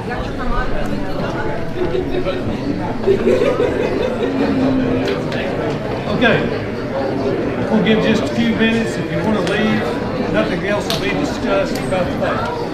Okay, we'll give just a few minutes. If you want to leave, nothing else will be discussed about the thing.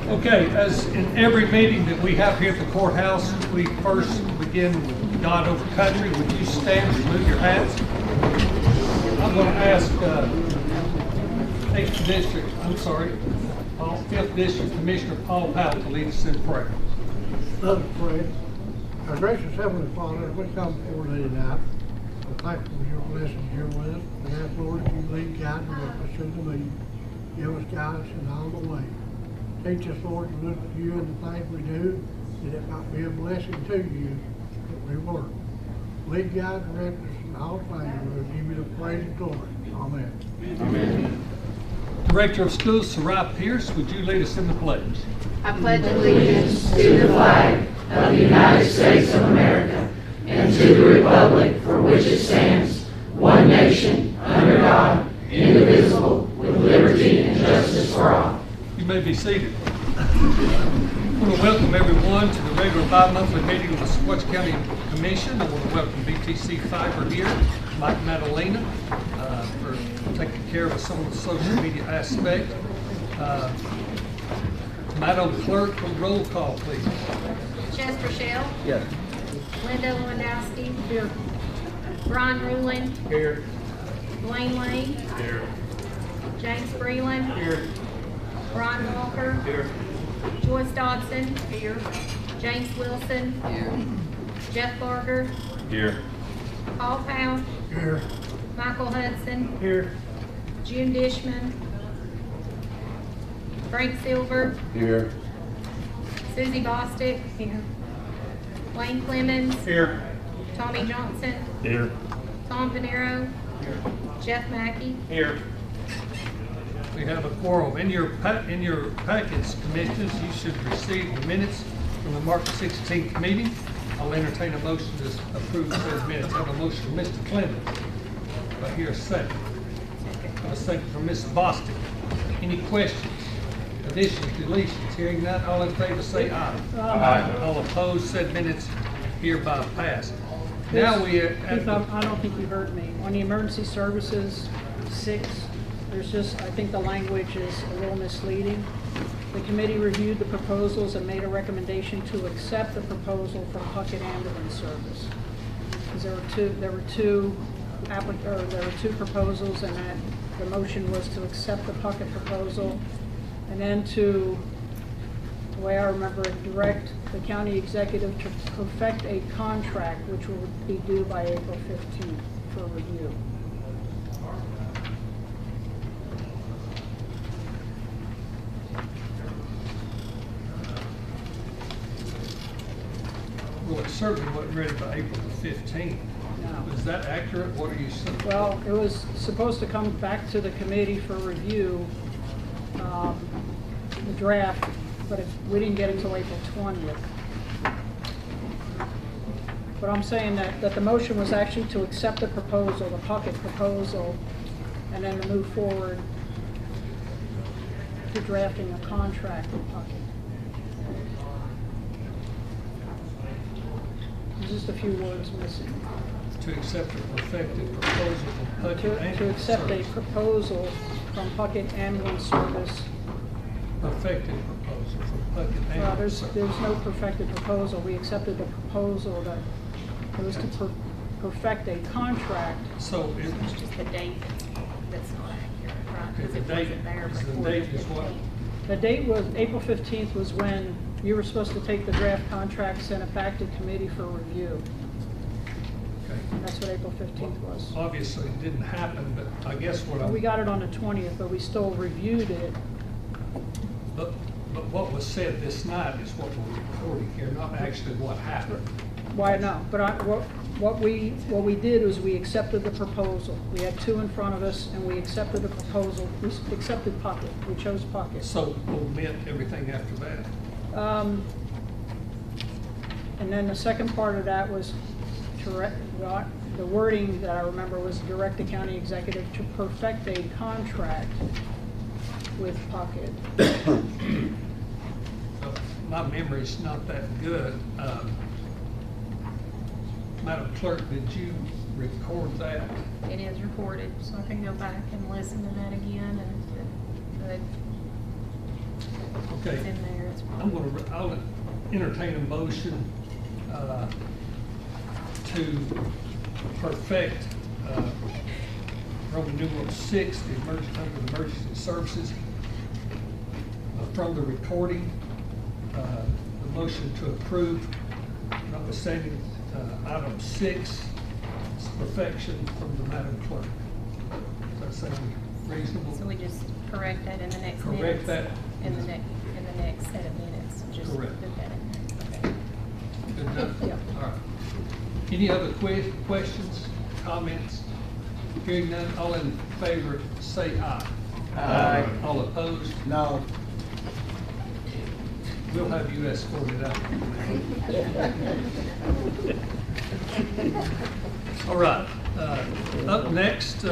Okay, as in every meeting that we have here at the courthouse, we first begin with God over country. Would you stand and remove your hats? I'm going to ask 5th District Commissioner Paul Powell to lead us in prayer. Let us pray. Our gracious Heavenly Father, we come before thee tonight. We're thankful for your blessings here with us. We ask, Lord, that you lead, guide, and direct us through the meeting. Give us guidance in all the way. Teach us, Lord, to look at you and the things we do, that it might be a blessing to you that we work. Lead, guide, and direct us in all things. We'll give you the praise and glory. Amen. Amen. Director of Schools, Sarai Pierce, would you lead us in the pledge? I pledge allegiance to the flag of the United States of America and to the republic for which it stands, one nation, under God, indivisible, with liberty and justice for all. You may be seated. I want to welcome everyone to the regular bi-monthly meeting of the Sequatchie County Commission. I want to welcome BTC Fiber here, Mike Madalena, for taking care of some of the social media aspect. Madam Clerk, roll call, please. Chester Shell. Yes. Linda Lewandowski. Here. Brian Rulin. Here. Dwayne Lane. Here. James Freeland. Here. Brian Walker. Here. Joyce Dodson. Here. James Wilson. Here. Jeff Barger. Here. Paul Powell. Here. Michael Hudson. Here. June Dishman. Frank Silver. Here. Susie Bostick. Here. Wayne Clemens. Here. Tommy Johnson. Here. Tom Panero. Here. Jeff Mackey. Here. We have a quorum. In your packets, Commissioners, you should receive the minutes from the March 16th meeting. I'll entertain a motion to approve those minutes. I have a motion from Mr. Clemens. Do I hear a second? A second from Ms. Bostic. Any questions, additions, deletions? Hearing none, all in favor say aye. Aye. All opposed, said minutes hereby passed. Now we are at I don't think you heard me. On the emergency services, 6, there's just, I think the language is a little misleading. The committee reviewed the proposals and made a recommendation to accept the proposal from Puckett Ambulance Service. Because there were two proposals, and that the motion was to accept the Puckett proposal, and then to, the way I remember it, direct the county executive to perfect a contract which will be due by April 15th for review. Well, it certainly wasn't ready by April the 15th. No. Is that accurate? What are you saying? Well, it was supposed to come back to the committee for review, the draft, but we didn't get it until April 20th. But I'm saying that the motion was actually to accept the proposal, the Puckett proposal, and then to move forward to drafting a contract with Puckett. There's just a few words missing. To accept a perfected proposal from Puckett To accept a proposal from Puckett Ambulance Service perfected proposal from Puckett and. Well, there's no perfected proposal. We accepted the proposal that it was to perfect a contract. So it, It's just the date that's not accurate, right? okay, 'Cause the it date, wasn't there is the before date is what? 15th. The date was, April 15th was when you were supposed to take the draft contract, send it back to committee for review. Okay. That's what April 15th was. Obviously, it didn't happen, but I guess what I'm. We got it on the 20th, but we still reviewed it. But what was said this night is what we're recording here, not actually what happened. Why not? But what we did was we accepted the proposal. We had two in front of us, and we accepted the proposal. We accepted Puckett. We chose Puckett. So omit everything after that. And then the second part of that was the wording that I remember was direct the county executive to perfect a contract with Puckett. My memory's not that good. Madam Clerk, did you record that? It is recorded, so I can go back and listen to that again, and Okay. it's in there. It's I'll entertain a motion to perfect Roman numeral 6, the emergency services, from the recording, the motion to approve, notwithstanding item 6, it's perfection from the Madam Clerk. Does that sound reasonable? So we just correct that in the next minutes? Correct that. In the next set of minutes, just Correct. put that in there. Okay. Good enough? Yeah. All right. Any other questions, comments? Hearing none, all in favor, say aye. Aye. All opposed? No. We'll have you escorted out. All right. Up next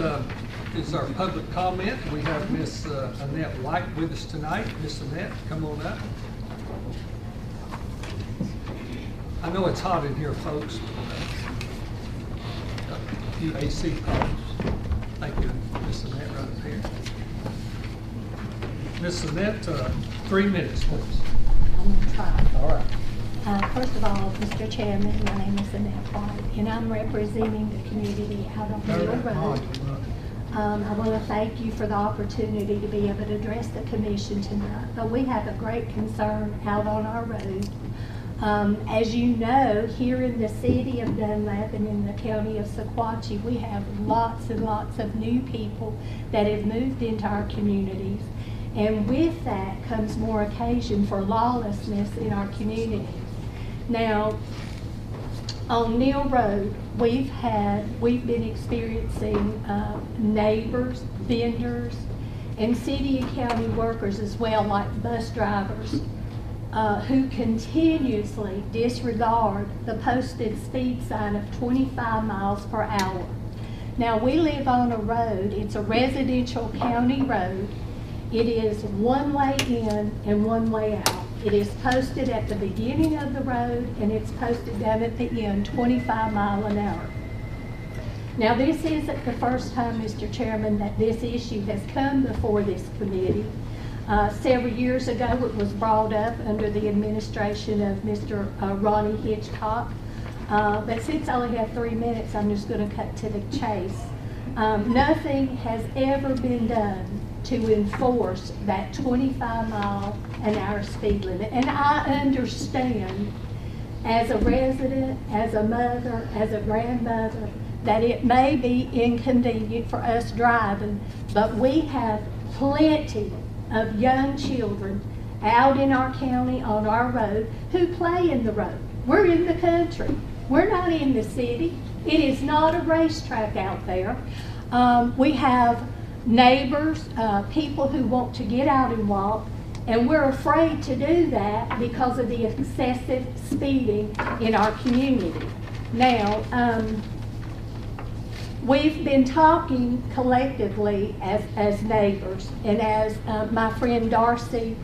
is our public comment. We have Miss Annette White with us tonight. Miss Annette, come on up. I know it's hot in here, folks. A few AC problems. Thank you, Miss Annette, right up here. Miss Annette, 3 minutes, please. I'm going to try. All right. First of all, Mr. Chairman, my name is Annette White, and I'm representing the community out on Mill Road. I want to thank you for the opportunity to be able to address the commission tonight. But we have a great concern out on our road. As you know, here in the city of Dunlap and in the county of Sequatchie, we have lots and lots of new people that have moved into our communities. And with that comes more occasion for lawlessness in our communities. Now, on Neal Road, we've been experiencing neighbors, vendors, and city and county workers as well, like bus drivers, who continuously disregard the posted speed sign of 25 miles per hour. Now, we live on a road, it's a residential county road. It is one way in and one way out. It is posted at the beginning of the road and it's posted down at the end, 25 miles an hour. Now, this isn't the first time, Mr. Chairman, that this issue has come before this committee. Several years ago, it was brought up under the administration of Mr. Ronnie Hitchcock. But since I only have 3 minutes, I'm just going to cut to the chase. Nothing has ever been done to enforce that 25-mile-an-hour speed limit. And I understand, as a resident, as a mother, as a grandmother, that it may be inconvenient for us driving, but we have plenty of young children out in our county on our road who play in the road. We're in the country. We're not in the city. It is not a racetrack out there. We have neighbors, people who want to get out and walk, and we're afraid to do that because of the excessive speeding in our community. Now, we've been talking collectively as neighbors, and as my friend Darcy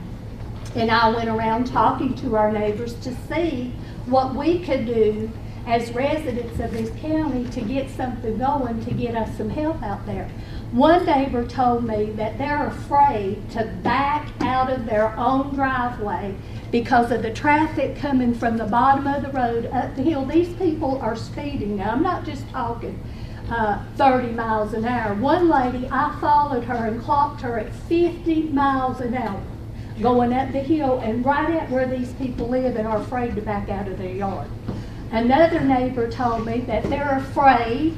and I went around talking to our neighbors to see what we could do as residents of this county to get something going, to get us some help out there. One neighbor told me that they're afraid to back out of their own driveway because of the traffic coming from the bottom of the road up the hill. These people are speeding. Now, I'm not just talking 30 miles an hour. One lady, I followed her and clocked her at 50 miles an hour going up the hill and right at where these people live and are afraid to back out of their yard. Another neighbor told me that they're afraid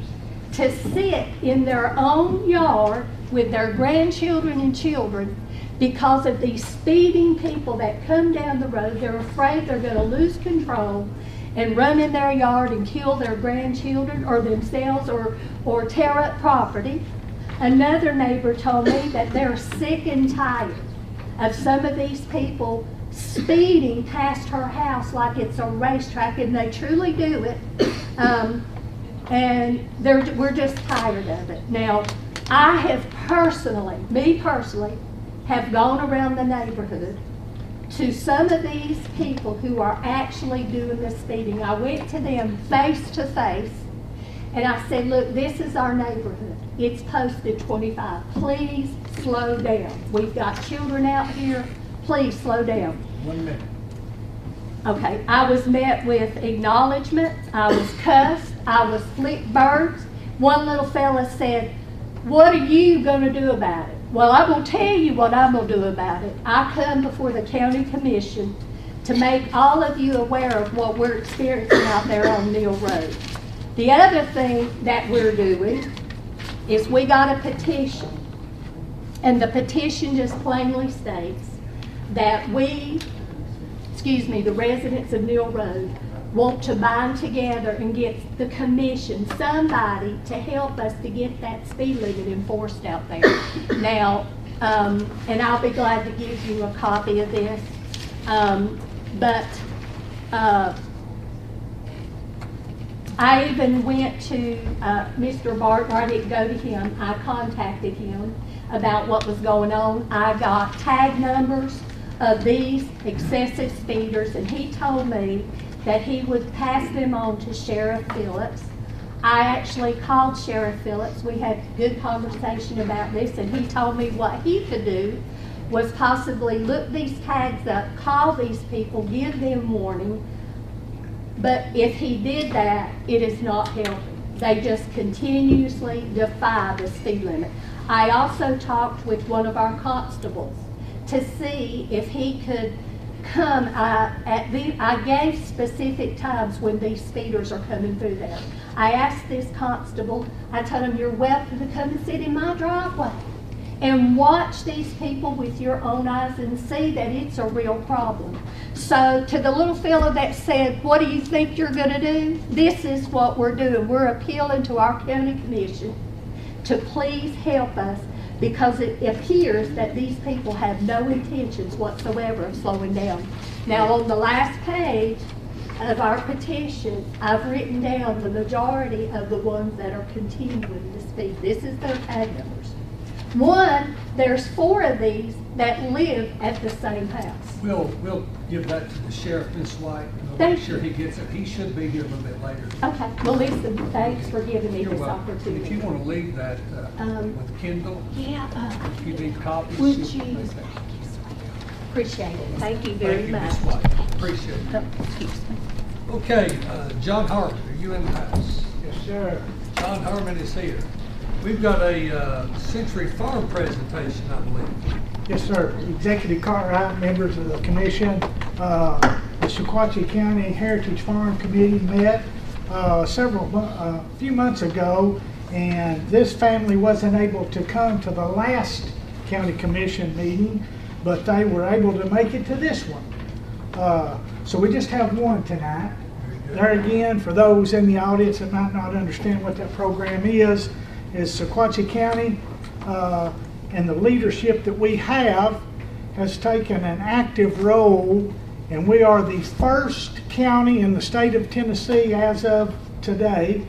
to sit in their own yard with their grandchildren and children because of these speeding people that come down the road. They're afraid they're going to lose control and run in their yard and kill their grandchildren or themselves or tear up property. Another neighbor told me that they're sick and tired of some of these people speeding past her house like it's a racetrack, and they truly do it. And we're just tired of it. Now, I have me personally, have gone around the neighborhood to some of these people who are actually doing the speeding. I went to them face to face and I said, look, this is our neighborhood. It's posted 25. Please slow down. We've got children out here. Please slow down. 1 minute. Okay, I was met with acknowledgement, I was cussed, I was flicked birds. One little fella said, what are you gonna do about it? Well, I'm gonna tell you what I'm gonna do about it. I come before the county commission to make all of you aware of what we're experiencing out there on Neal Road. The other thing that we're doing is we got a petition, and the petition just plainly states that the residents of Neal Road want to bind together and get the commission, somebody to help us to get that speed limit enforced out there. Now, and I'll be glad to give you a copy of this, but I even went to Mr. Barton. I didn't go to him. I contacted him about what was going on. I got tag numbers of these excessive speeders, and he told me that he would pass them on to Sheriff Phillips. I actually called Sheriff Phillips. We had a good conversation about this, and he told me what he could do was possibly look these tags up, call these people, give them warning. But if he did that, it is not helping. They just continuously defy the speed limit. I also talked with one of our constables to see if he could come. I gave specific times when these speeders are coming through there. I asked this constable, I told him, you're welcome to come and sit in my driveway and watch these people with your own eyes and see that it's a real problem. So to the little fellow that said, what do you think you're gonna do? This is what we're doing. We're appealing to our county commission to please help us, because it appears that these people have no intentions whatsoever of slowing down. Now, on the last page of our petition, I've written down the majority of the ones that are continuing to speed. This is their tag numbers. There's 4 of these that live at the same house. We'll give that to the sheriff, Ms. White, and we'll Thank make sure you. he gets it. He should be here a little bit later. Okay, well listen, thanks for giving me You're this welcome. opportunity. If you want to leave that with Kendall, Yeah, if you need copies. would she'll you? make that. Appreciate it. Thank you Thank very you, much. Ms. White. Appreciate it. Oh, excuse me. Okay, John Harmon, are you in the house? Yes, sir. John Harmon is here. We've got a Century Farm presentation, I believe. Yes, sir. Executive Cartwright, members of the commission, the Sequatchie County Heritage Farm Committee met a few months ago, and this family wasn't able to come to the last county commission meeting, but they were able to make it to this one. So we just have one tonight. There again, for those in the audience that might not understand what that program is Sequatchie County and the leadership that we have has taken an active role, and we are the first county in the state of Tennessee as of today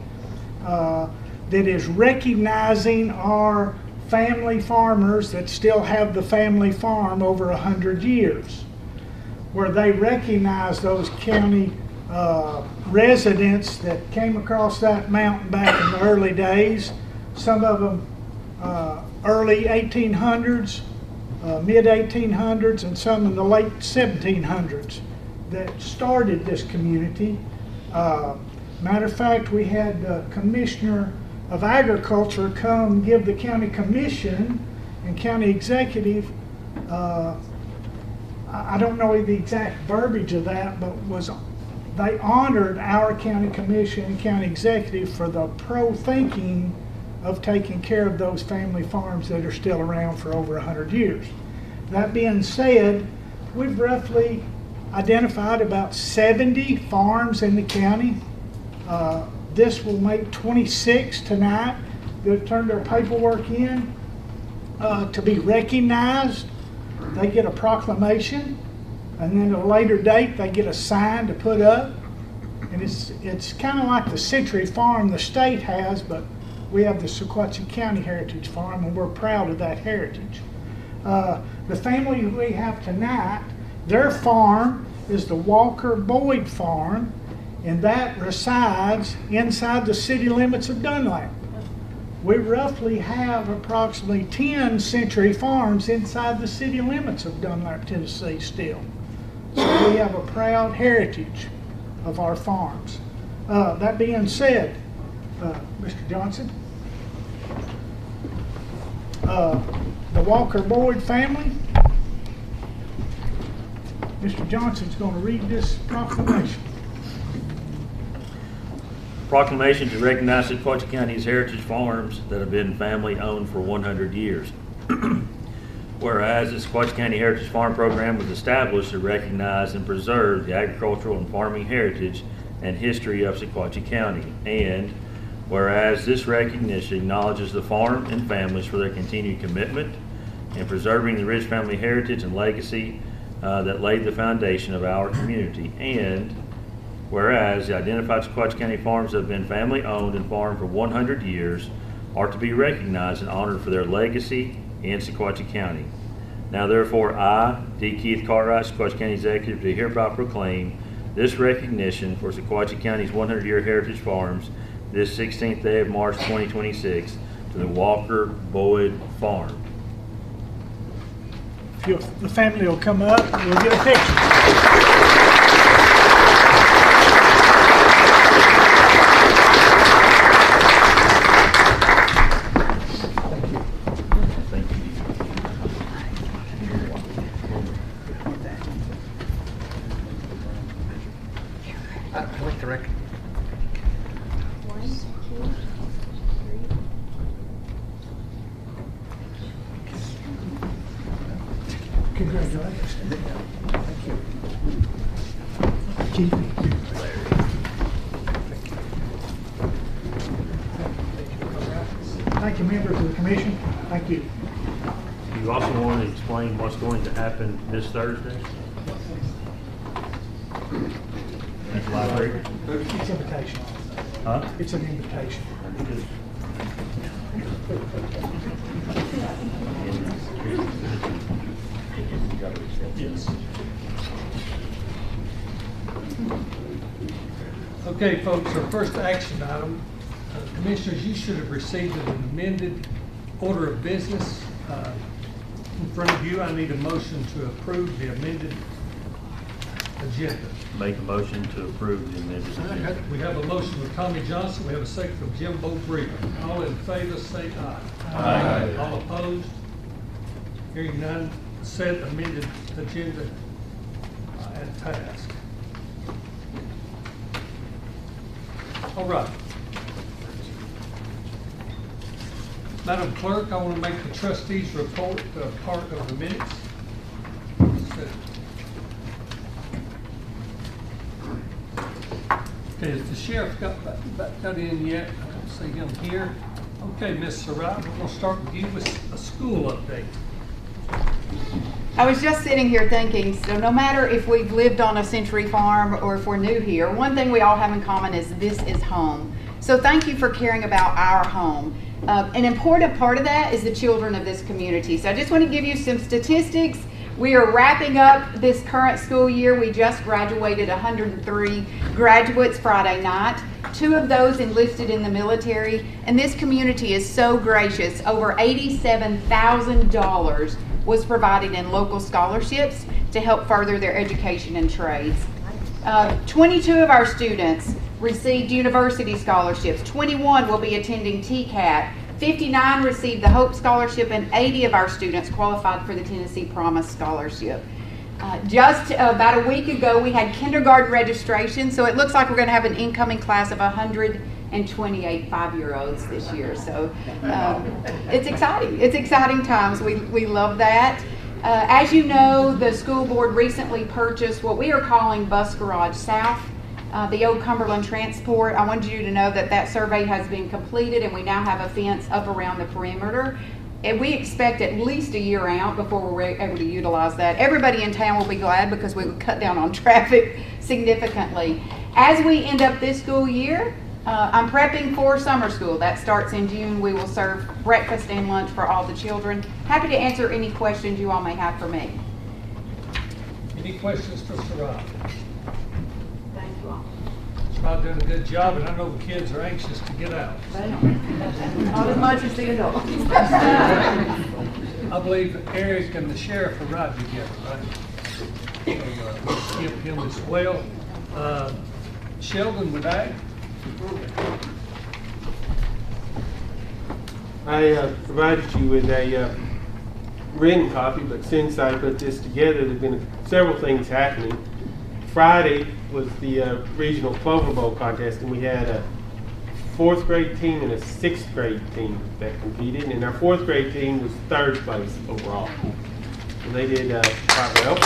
that is recognizing our family farmers that still have the family farm over 100 years, where they recognize those county residents that came across that mountain back in the early days. Some of them early 1800s, mid 1800s, and some in the late 1700s that started this community. Matter of fact, we had the Commissioner of Agriculture come give the county commission and county executive, I don't know the exact verbiage of that, but they honored our county commission and county executive for the pro-thinking of taking care of those family farms that are still around for over 100 years. That being said, we've roughly identified about 70 farms in the county. This will make 26 tonight that turned their paperwork in to be recognized. They get a proclamation, and then at a later date they get a sign to put up. And it's kind of like the Century Farm the state has, but we have the Sequatchie County Heritage Farm, and we're proud of that heritage. The family we have tonight, their farm is the Walker Boyd Farm, and that resides inside the city limits of Dunlap. We roughly have approximately 10 Century Farms inside the city limits of Dunlap, Tennessee still. So we have a proud heritage of our farms. That being said, Mr. Johnson, the Walker Boyd family, Mr. Johnson's going to read this proclamation. Proclamation to recognize Sequatchie County's heritage farms that have been family owned for 100 years. Whereas the Sequatchie County Heritage Farm Program was established to recognize and preserve the agricultural and farming heritage and history of Sequatchie County. And whereas this recognition acknowledges the farm and families for their continued commitment in preserving the rich family heritage and legacy that laid the foundation of our community. And whereas the identified Sequatchie County farms that have been family owned and farmed for 100 years are to be recognized and honored for their legacy in Sequatchie County. Now therefore I, D. Keith Cartwright, Sequatchie County Executive, do hereby proclaim this recognition for Sequatchie County's 100-year heritage farms this 16th day of March 2026 to the Walker Boyd Farm. If the family will come up, we'll get a picture. Congratulations. Thank you. Keith. Thank you, members of the commission. Thank you. You also want to explain what's going to happen this Thursday at the library? It's an invitation. Huh? It's an invitation. Yes. Okay, folks, our first action item, Commissioners, you should have received an amended order of business. In front of you, I need a motion to approve the amended agenda. Make a motion to approve the amended agenda. We have a motion from Tommy Johnson, we have a second from Jim Bowbree. All in favor say aye. Aye. All opposed? Hearing none, said amended agenda and task. All right. Madam Clerk, I want to make the trustees' report part of the minutes. Okay, has the sheriff got in yet? I don't see him here. Okay, Ms. Sarai, we're going to start with you with a school update. I was just sitting here thinking, so no matter if we've lived on a Century Farm or if we're new here, one thing we all have in common is this is home. So thank you for caring about our home. An important part of that is the children of this community. So I just want to give you some statistics. We are wrapping up this current school year. We just graduated 103 graduates Friday night. 2 of those enlisted in the military, and this community is so gracious. Over $87,000 was provided in local scholarships to help further their education and trades. 22 of our students received university scholarships. 21 will be attending TCAT. 59 received the Hope Scholarship, and 80 of our students qualified for the Tennessee Promise Scholarship. Just about a week ago, we had kindergarten registration, so it looks like we're going to have an incoming class of 128 5-year-olds this year. So it's exciting. It's exciting times. We love that. As you know, the school board recently purchased what we are calling Bus Garage South, the old Cumberland Transport. I wanted you to know that that survey has been completed, and we now have a fence up around the perimeter. And we expect at least a year out before we're able to utilize that. Everybody in town will be glad because we will cut down on traffic significantly. As we end up this school year, I'm prepping for summer school. That starts in June. We will serve breakfast and lunch for all the children. Happy to answer any questions you all may have for me. Any questions for Sarah? Thank you all. Sarah doing a good job, and I know the kids are anxious to get out. Not as much as the adults. I believe Eric and the sheriff will ride together, right? So, give him as well. Sheldon, with that? I provided you with a written copy, but since I put this together, there have been several things happening. Friday was the regional Clover Bowl contest, and we had a 4th grade team and a 6th grade team that competed, and our 4th grade team was 3rd place overall. So they did quite well.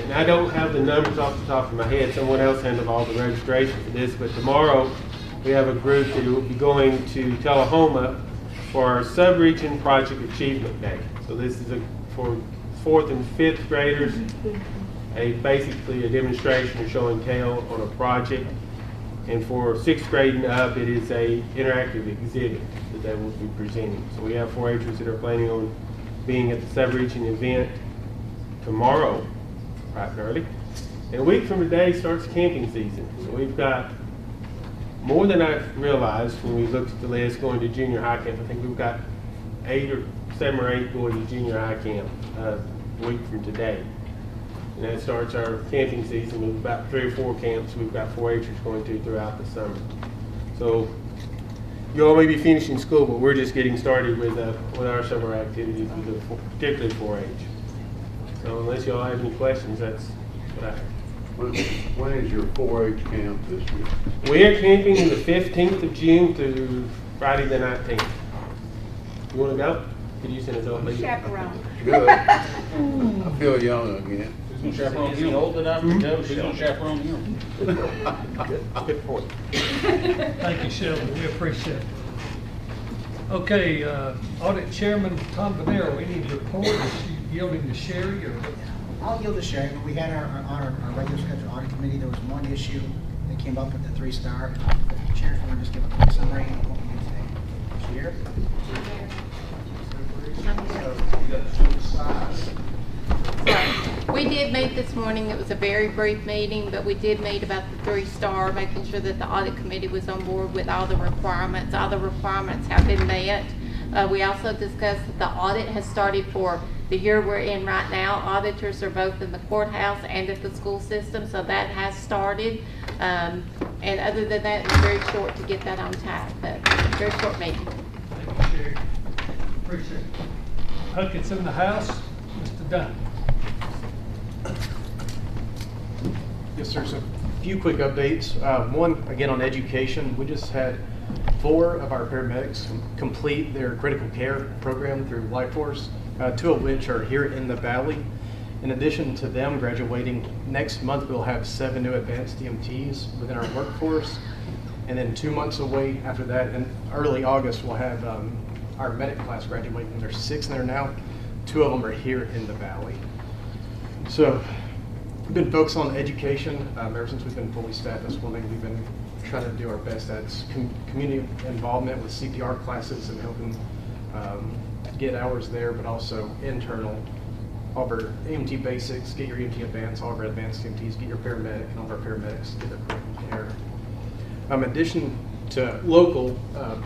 And I don't have the numbers off the top of my head. Someone else handled all the registration for this, but tomorrow we have a group that will be going to Tullahoma for our Sub-Region Project Achievement Day. So this is for 4th and 5th graders, basically a demonstration or show and tell on a project. And for 6th grade and up, it is a interactive exhibit that they will be presenting. So we have 4-Hers that are planning on being at the Sub-Region event tomorrow, bright and early. And a week from today starts camping season. So we've got more than I realized when we looked at the list going to junior high camp. I think we've got 7 or 8 going to junior high camp a week from today. And that starts our camping season with about 3 or 4 camps we've got 4-Hers going to throughout the summer. So you all may be finishing school, but we're just getting started with our summer activities, particularly 4-H. So unless you all have any questions, that's what I have. When is your 4-H camp this year? We are camping the 15th of June through Friday the 19th. You want to go? Could you send us over? Chaperone. Good. I feel young again. Is he old enough to go? Who's going to chaperone him? Good point. Thank you, Sheldon. We appreciate it. Okay, Audit Chairman Tom Bonero, any report? Is she yielding to Sherry or? I'll yield to Sherry, but we had our regular scheduled audit committee. There was one issue that came up with the 3-star. Chair, if you want to just give a quick summary of what we did today. Chair? We did meet this morning. It was a very brief meeting, but we did meet about the 3-star, making sure that the audit committee was on board with all the requirements. All the requirements have been met. We also discussed that the audit has started for the year we're in right now. Auditors are both in the courthouse and at the school system, so that has started. And other than that, it's very short to get that on time, but very short meeting. Thank you, Sherry. Appreciate it. Huckett's in the house. Mr. Dunn. Yes, there's a few quick updates. One, again, on education. We just had 4 of our paramedics complete their critical care program through Life Force, 2 of which are here in the Valley. In addition to them graduating, next month we'll have 7 new advanced EMTs within our workforce. And then 2 months away after that, in early August, we'll have our medic class graduating. There's 6 in there now. 2 of them are here in the Valley. So we've been focused on education ever since we've been fully staffed this building. We've been trying to do our best at community involvement with CPR classes and helping get hours there, but also internal. All of our EMT basics, get your EMT advanced, all of our advanced EMTs, get your paramedic, and all of our paramedics get their critical care. In addition to local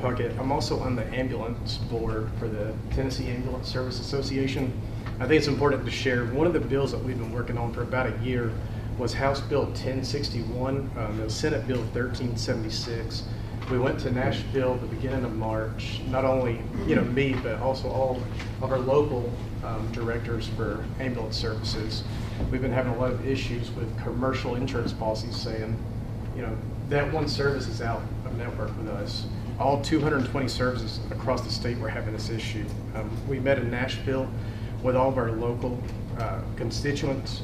bucket, I'm also on the ambulance board for the Tennessee Ambulance Service Association. I think it's important to share, one of the bills that we've been working on for about a year was House Bill 1061, the Senate Bill 1376. We went to Nashville at the beginning of March, not only me, but also all of our local directors for ambulance services. We've been having a lot of issues with commercial insurance policies saying, that one service is out of network with us. All 220 services across the state were having this issue. We met in Nashville with all of our local constituents.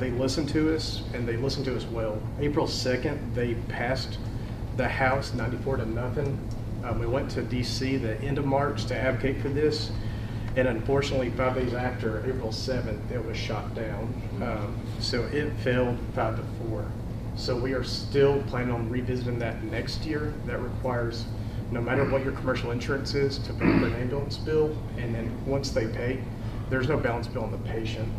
They listened to us, and they listened to us well. April 2nd, they passed the House 94-0. We went to DC the end of March to advocate for this, and unfortunately 5 days after, April 7th, it was shot down. So it failed 5-4. So we are still planning on revisiting that next year. That requires, no matter what your commercial insurance is, to pay for an ambulance bill, and then once they pay, there's no balance bill on the patient.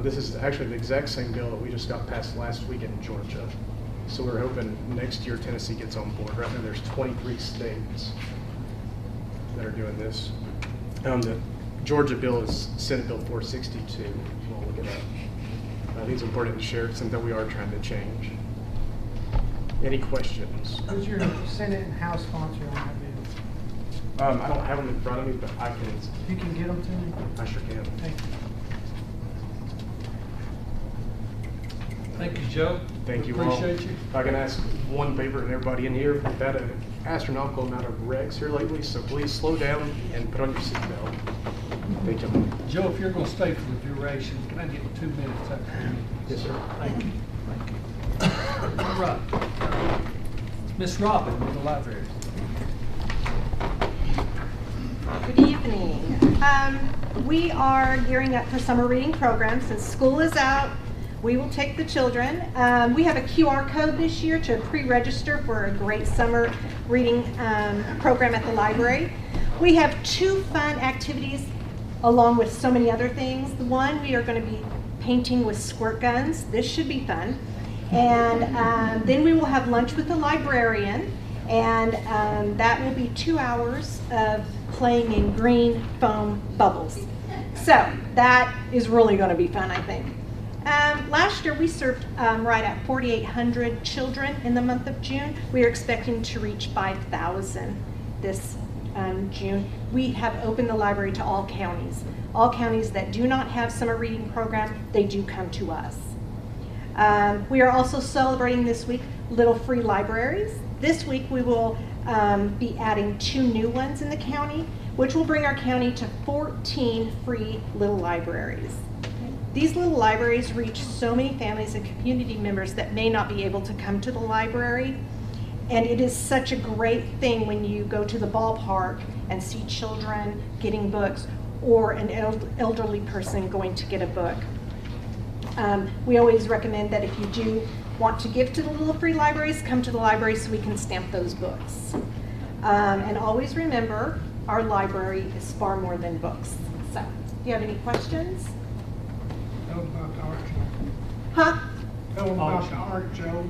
This is actually the exact same bill that we just got passed last week in Georgia. So we're hoping next year Tennessee gets on board. Right now there's 23 states that are doing this. The Georgia bill is Senate Bill 462, if you want to look it up. I think it's important to share. It's something that we are trying to change. Any questions? Who's your Senate and House sponsor on that bill? I don't have them in front of me, but I can. You can get them to me? I sure can. Thank you. Thank you, Joe. Thank you all. Appreciate you. If I can ask one favor and everybody in here, we've had an astronomical amount of wrecks here lately, so please slow down and put on your seatbelt. Thank you. Joe, if you're going to stay for the duration, can I get 2 minutes after you? Yes, sir. Thank you. Thank you. All right. Miss Robin with the library. Good evening. We are gearing up for summer reading program. Since school is out, we will take the children. We have a QR code this year to pre-register for a great summer reading program at the library. We have 2 fun activities along with so many other things. The one, we are going to be painting with squirt guns. This should be fun. And then we will have lunch with the librarian, and that will be 2 hours of playing in green foam bubbles. So that is really going to be fun, I think. Last year we served right at 4,800 children in the month of June. We are expecting to reach 5,000 this June. We have opened the library to all counties. All counties that do not have summer reading program, they do come to us. We are also celebrating this week Little Free Libraries. This week we will be adding 2 new ones in the county, which will bring our county to 14 free little libraries. These little libraries reach so many families and community members that may not be able to come to the library. And it is such a great thing when you go to the ballpark and see children getting books, or an elderly person going to get a book. We always recommend that if you do want to give to the little free libraries, come to the library so we can stamp those books. And always remember, our library is far more than books. So, do you have any questions? Tell them about the art show. Huh? Tell them about the art show.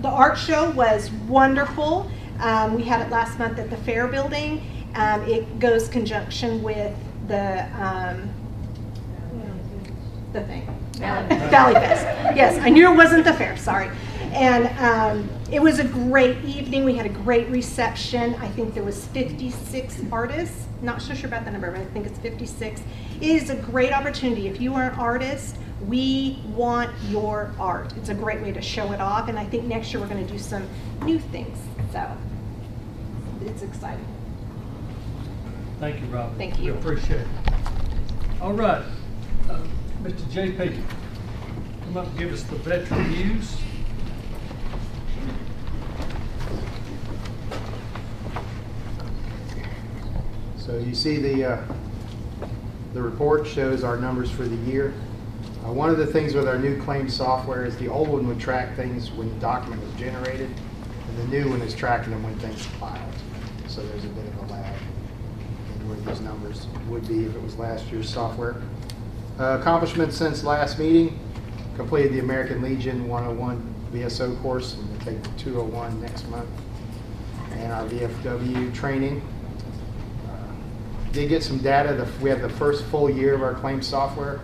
The art show was wonderful. We had it last month at the Fair Building. It goes conjunction with the thing. Valley Fest. Yes, I knew it wasn't the fair, sorry. And it was a great evening. We had a great reception. I think there was 56 artists. Not so sure about the number, but I think it's 56. It is a great opportunity. If you are an artist, we want your art. It's a great way to show it off, and I think next year we're going to do some new things. So it's exciting. Thank you, Robin. Thank you. We appreciate it. All right, Mr. JP, come up and give us the veteran news. So you see the report shows our numbers for the year. One of the things with our new claims software is the old one would track things when the document was generated, and the new one is tracking them when things are filed. So there's a bit of a lag in where these numbers would be if it was last year's software. Accomplishments since last meeting: completed the American Legion 101 VSO course, and we'll take the 201 next month, and our VFW training. Did get some data. We have the first full year of our claim software,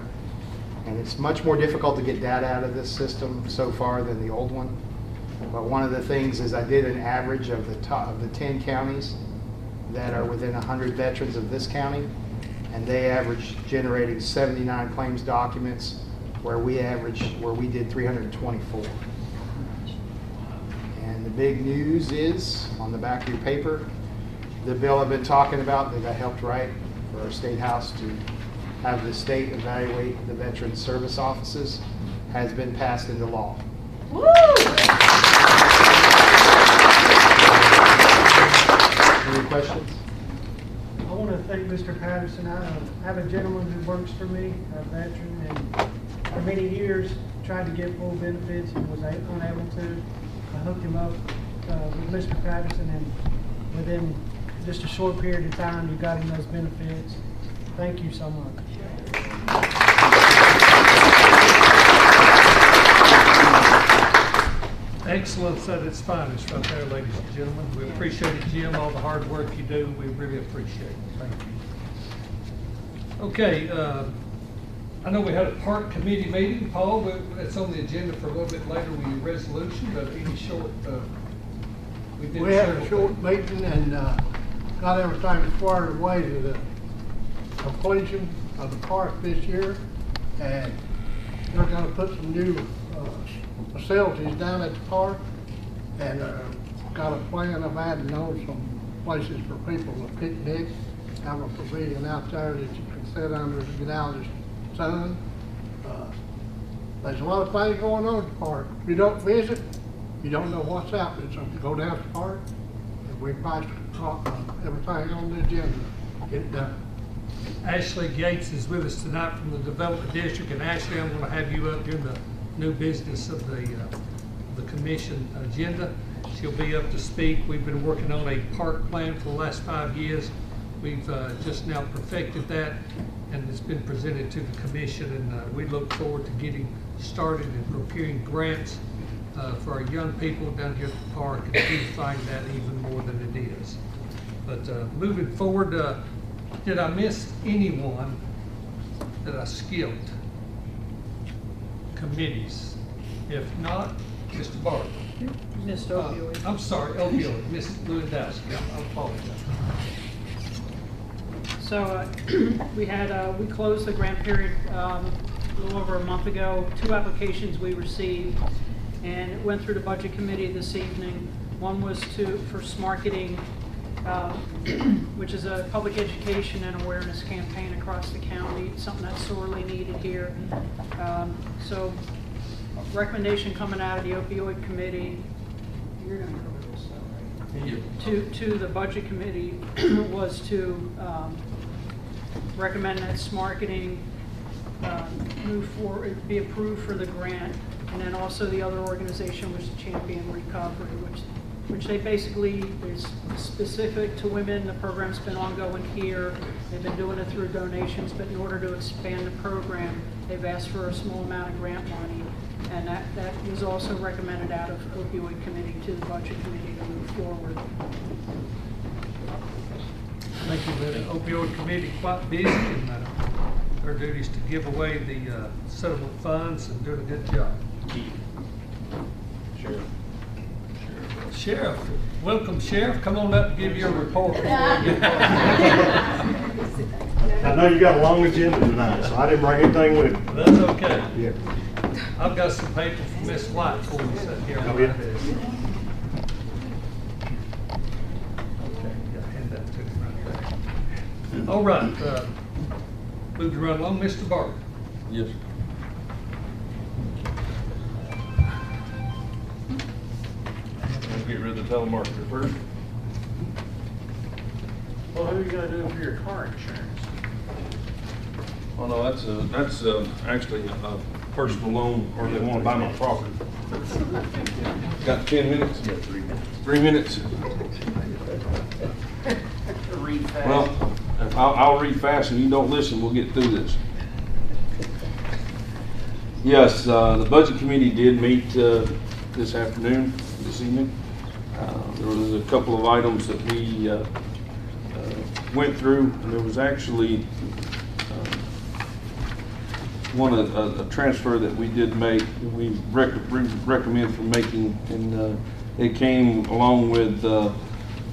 and it's much more difficult to get data out of this system so far than the old one. But one of the things is I did an average of the 10 counties that are within 100 veterans of this county, and they averaged generating 79 claims documents, where we did 324. And the big news is on the back of your paper, the bill I've been talking about that I helped write for our state house to have the state evaluate the veteran service offices has been passed into law. Woo! Any questions? I want to thank Mr. Patterson. I have a gentleman who works for me, a veteran, and for many years tried to get full benefits and was unable to. I hooked him up with Mr. Patterson, and within just a short period of time, you got him those benefits. Thank you so much. Excellence at its finest right there, ladies and gentlemen. We appreciate it, Jim, all the hard work you do. We really appreciate it. Thank you. Okay, I know we had a park committee meeting, Paul. It's on the agenda for a little bit later with your resolution, but any short, We had a short meeting and got everything squared away to the completion of the park this year, and they're gonna put some new facilities down at the park, and got a plan of adding on some places for people to picnic, have a pavilion out there that you can sit under to get out of the sun. There's a lot of things going on at the park. If you don't visit, you don't know what's happening, so go down to the park, and we passed everything on the agenda, get it done. Ashley Gates is with us tonight from the Development District, and Ashley, I'm going to have you up during the new business of the commission agenda. She'll be up to speak. We've been working on a park plan for the last 5 years. We've just now perfected that, and it's been presented to the commission, and we look forward to getting started and procuring grants for our young people down here at the park and beautifying that even more than it is. But moving forward, did I miss anyone that I skipped? Committees? If not, Mr. Barber. Missed opioid. I'm sorry, opioid, Ms. Lewandowski, I apologize. So we closed the grant period a little over a month ago. 2 applications we received, and it went through the budget committee this evening. One was for Smarketing, which is a public education and awareness campaign across the county, something that's sorely needed here. So recommendation coming out of the opioid committee, you're going to cover this though, right? Yeah. To the budget committee was to recommend that Smarketing move forward, be approved for the grant, and then also the other organization was Champion Recovery, which they basically is specific to women. The program's been ongoing here. They've been doing it through donations, but in order to expand the program, they've asked for a small amount of grant money, and that was also recommended out of opioid committee to the budget committee to move forward. Thank you. The opioid committee quite busy, and their duty is to give away the settlement funds and doing a good job. Sheriff, welcome, Sheriff. Come on up and give your report before I get started. I know you got a long agenda tonight, so I didn't bring anything with me. That's okay. Yeah. I've got some paper from Miss White for you sitting here on Oh, my yeah. desk. Okay, yeah, hand that to me right there. All right, moving right along, Mr. Barber. Yes, sir. Get rid of the telemarketer first. Well, who are you gonna do for your car insurance? Oh, no, that's actually a personal loan, or they want to buy my property. Got 10 minutes? Yeah, 3 minutes. 3 minutes. Read fast. Well, if I'll read fast and you don't listen, we'll get through this. Yes, the budget committee did meet this evening. There was a couple of items that we went through, and there was actually a transfer that we did make, that we recommend for making, and it came along with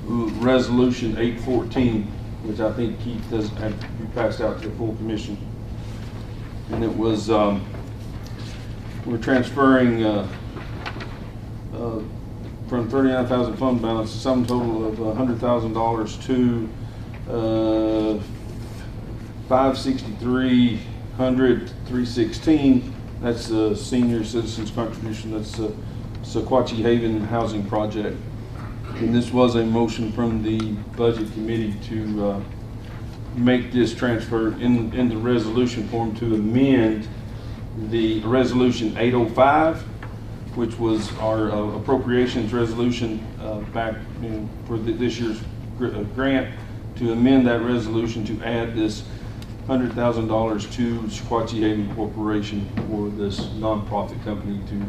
Resolution 814, which I think Keith does have to be passed out to the full commission. And it was, we're transferring from 39,000 fund balance, a sum total of $100,000 to 563,316. That's the senior citizens contribution. That's the Sequatchie Haven housing project. And this was a motion from the budget committee to make this transfer in the resolution form to amend the resolution 805, which was our appropriations resolution back for this year's grant, to amend that resolution to add this $100,000 to Sequatchie Haven Corporation for this nonprofit company to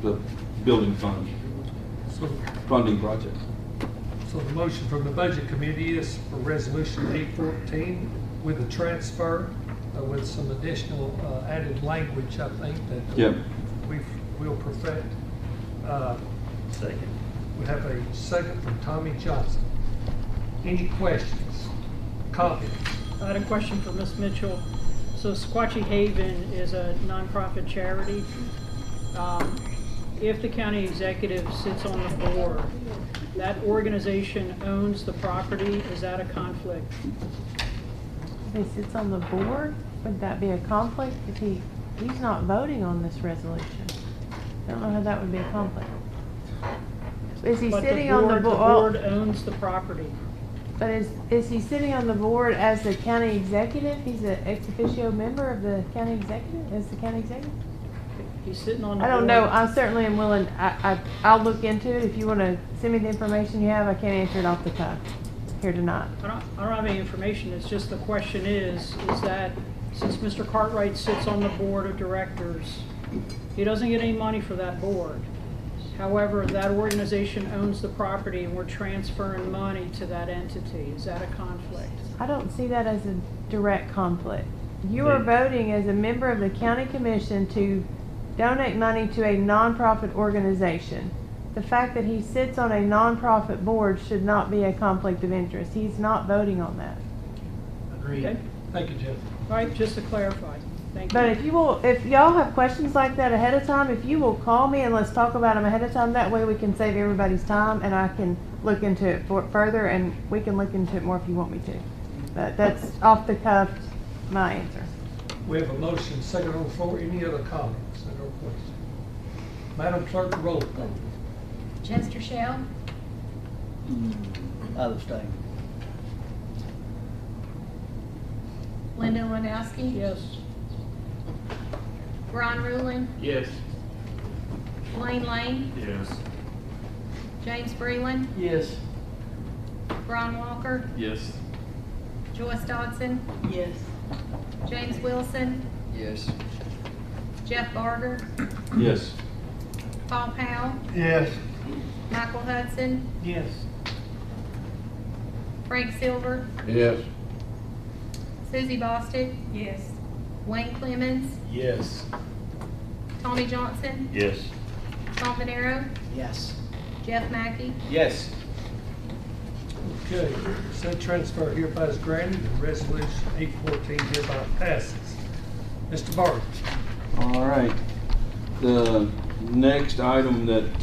the building fund, funding project. So the motion from the budget committee is for resolution 814 with a transfer with some additional added language, I think, that we'll perfect. Second. We have a second from Tommy Johnson. Any questions, comments? I had a question for Ms. Mitchell. So Sequatchie Haven is a nonprofit charity. If the county executive sits on the board, that organization owns the property. Is that a conflict? If he sits on the board, would that be a conflict? If he's not voting on this resolution, I don't know how that would be a conflict. Is he sitting on the board? The board owns the property. But is he sitting on the board as the county executive? He's an ex officio member of the county executive? As the county executive? He's sitting on the I board. don't know. I certainly am willing. I'll look into it. If you want to send me the information you have, I can't answer it off the cuff here tonight. I don't have any information. It's just the question is that since Mr. Cartwright sits on the board of directors, he doesn't get any money for that board. However, that organization owns the property and we're transferring money to that entity. Is that a conflict? I don't see that as a direct conflict. You are voting as a member of the county commission to donate money to a nonprofit organization. The fact that he sits on a nonprofit board should not be a conflict of interest. He's not voting on that. Agreed. Okay. Thank you, Jeff. All right, just to clarify. Thank you. But if y'all have questions like that ahead of time, if you will call me and let's talk about them ahead of time, that way we can save everybody's time and I can look into it further, and we can look into it more if you want me to. But that's off the cuff, my answer. We have a motion, second on the floor. Any other comments or questions? Madam Clerk, roll call. Chester Shell, I'll abstain. Linda Lanowski. Yes. Ron Ruling, Yes. Blaine Lane, Yes. James Breland, Yes. Ron Walker, Yes. Joyce Dodson, Yes. James Wilson, Yes. Jeff Barger, Yes. Paul Powell, Yes. Michael Hudson, Yes. Frank Silver, Yes. Susie Bostic, Yes. Wayne Clemens, Yes. Tommy Johnson, Yes. Tom Venero, Yes. Jeff Mackey. Yes. Okay, said transfer hereby is granted and resolution 814 hereby passes. Mr. Barger. All right. The next item that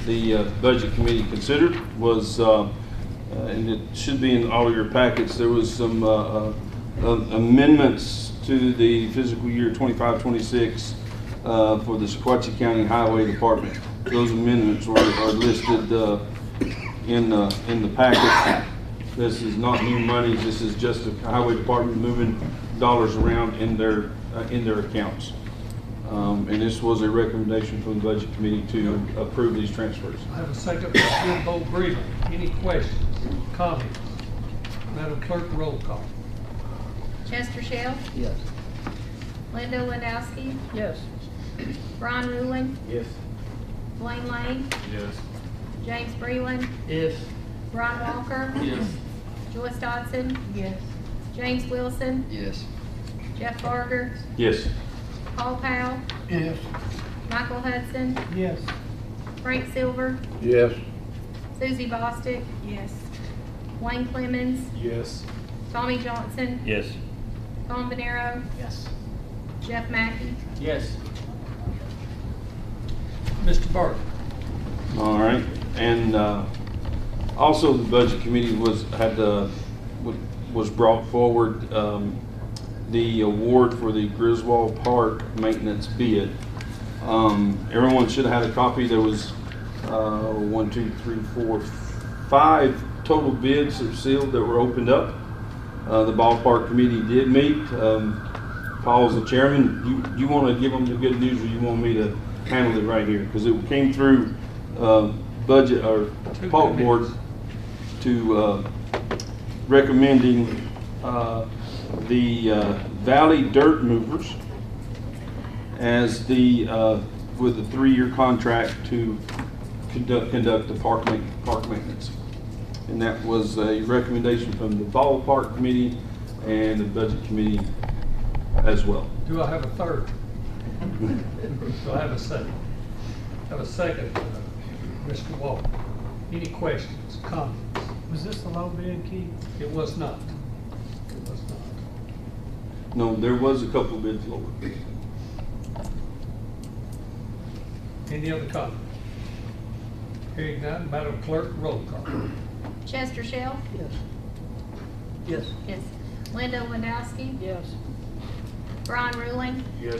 the budget committee considered was, and it should be in all of your packets, there was some amendments to the fiscal year 25-26 for the Sequatchie County Highway Department. Those amendments are listed in the packet. This is not new money. This is just the Highway Department moving dollars around in their accounts. And this was a recommendation from the Budget Committee to approve these transfers. I have a second from Jim Bo Breeden. Any questions, comments? Madam Clerk, roll call. Chester Shell, Yes. Linda Landowski, Yes. Ron Ruling, Yes. Blaine Lane, Yes. James Breland, Yes. Ron Walker, Yes. Joyce Dodson, Yes. James Wilson, Yes. Jeff Barger, Yes. Paul Powell, Yes. Michael Hudson, Yes. Frank Silver, Yes. Susie Bostic, Yes. Wayne Clemmons, Yes. Tommy Johnson, Yes. Tom Venero, Yes. Jeff Mackey. Yes. Mr. Barker. All right, and also the budget committee was brought forward the award for the Griswold Park maintenance bid. Everyone should have had a copy. There was 1, 2, 3, 4, 5 total bids that were sealed that were opened up. The ballpark committee did meet. Paul's the chairman. You want to give them the good news, or you want me to handle it right here? Because it came through budget or Paul board to recommending the Valley Dirt Movers as the with a 3-year contract to conduct the park maintenance. And that was a recommendation from the ballpark committee and the budget committee as well. Do I have a third? Do I have a second? Have a second, Mr. Walker. Any questions, comments? Was this the low bid, Keith? It was not. It was not. No, there was a couple bids lower. Any other comments? Hearing none, Madam Clerk, roll call. Chester Shell, Yes. Yes. yes. Linda Landowski, Yes. Ron Ruling, Yes.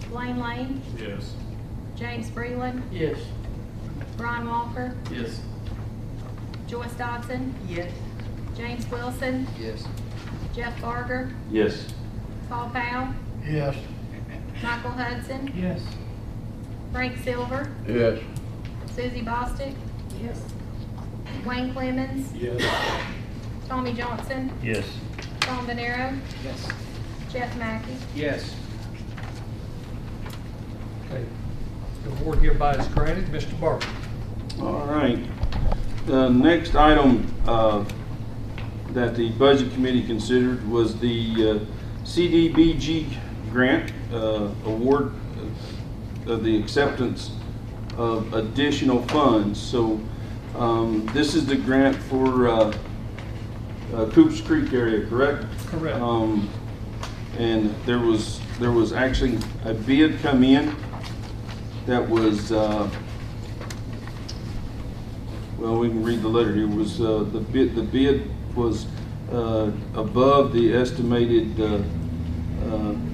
Blaine Lane, Yes. James Breland, Yes. Ron Walker, Yes. Joyce Dodson, Yes. James Wilson, Yes. Jeff Barger, Yes. Paul Powell, Yes. Michael Hudson, Yes. Frank Silver, Yes. Susie Bostic, Yes. Wayne Clemmons, Yes. Tommy Johnson, Yes. Tom Venero, Yes. Jeff Mackey. Yes. Okay. The award hereby is granted. Mr. Barker. All right. The next item that the budget committee considered was the CDBG grant award of the acceptance of additional funds. So this is the grant for Coops Creek area, correct? Correct. And there was actually a bid come in that was well, we can read the letter here. Was the bid was above the estimated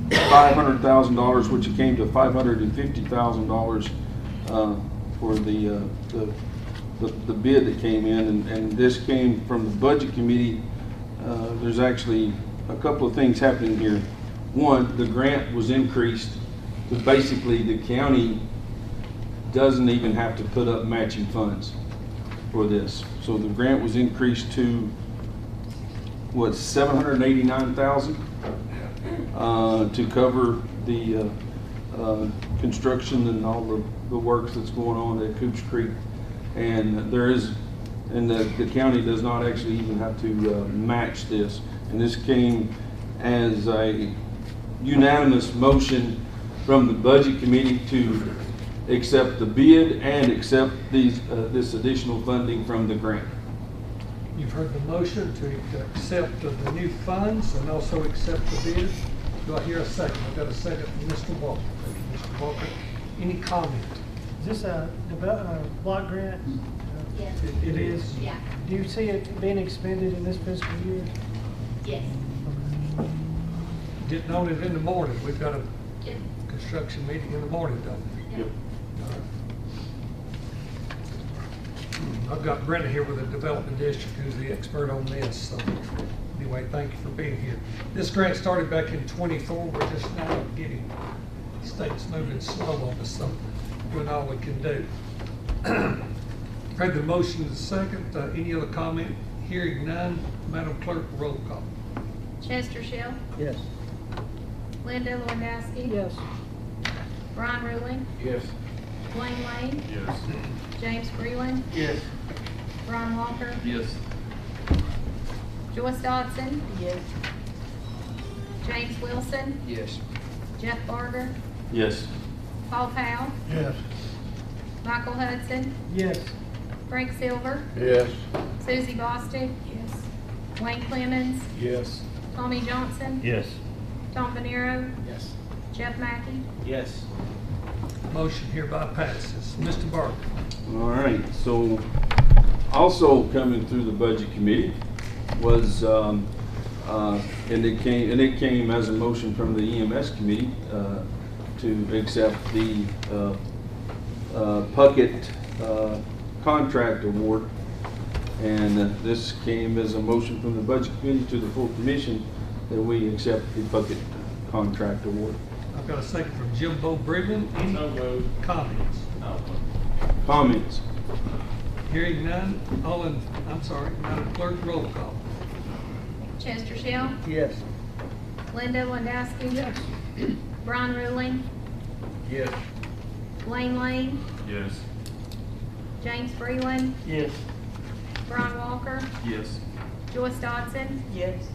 $500,000, which it came to $550,000 for the bid that came in, and this came from the budget committee. There's actually a couple of things happening here. One, the grant was increased to basically the county doesn't even have to put up matching funds for this. So the grant was increased to what, $789,000 to cover the construction and all the works that's going on at Coops Creek. And the county does not actually even have to match this. And this came as a unanimous motion from the budget committee to accept the bid and accept this additional funding from the grant. You've heard the motion to accept the new funds and also accept the bid. Do I hear a second? I've got a second from Mr. Walker. Thank you, Mr. Walker. Any comment? Is this a block grant? Yes. It is. Yeah. Do you see it being expended in this fiscal year? Yes. Getting on it in the morning. We've got a Yes. construction meeting in the morning, don't we? Yep. I've got Brenda here with the Development District, who's the expert on this. So anyway, thank you for being here. This grant started back in '24. We're just now getting, the state's moving slow on us, so doing all we can do. Heard the motion is second. Any other comment? Hearing none. Madam Clerk, roll call. Chester Shell, Yes. Linda Lewandowski. Yes. Ron Ruling, Yes. Blaine Lane, Yes. James Freeland, Yes. Ron Walker, Yes. Joyce Dodson, Yes. James Wilson, Yes. Jeff Barger, Yes. Paul Powell, Yes. Michael Hudson, Yes. Frank Silver, Yes. Susie Bostic. Yes. Wayne Clemmons, Yes. Tommy Johnson, Yes. Tom Venero, Yes. Jeff Mackey. Yes. Motion hereby passes. Mr. Barker. All right, so also coming through the budget committee was, and it came as a motion from the EMS committee to accept the Puckett contract award. And this came as a motion from the budget committee to the full commission that we accept the Puckett contract award. I've got a second from Jimbo Brigham. Any comments? Comments? Hearing none, Madam Clerk, roll call. Chester Shell, Yes. Linda Lewandowski. Yes. Ron Ruling, Yes. Blaine Lane, Yes. James Freeland, Yes. Ron Walker, Yes. Joyce Dodson, Yes.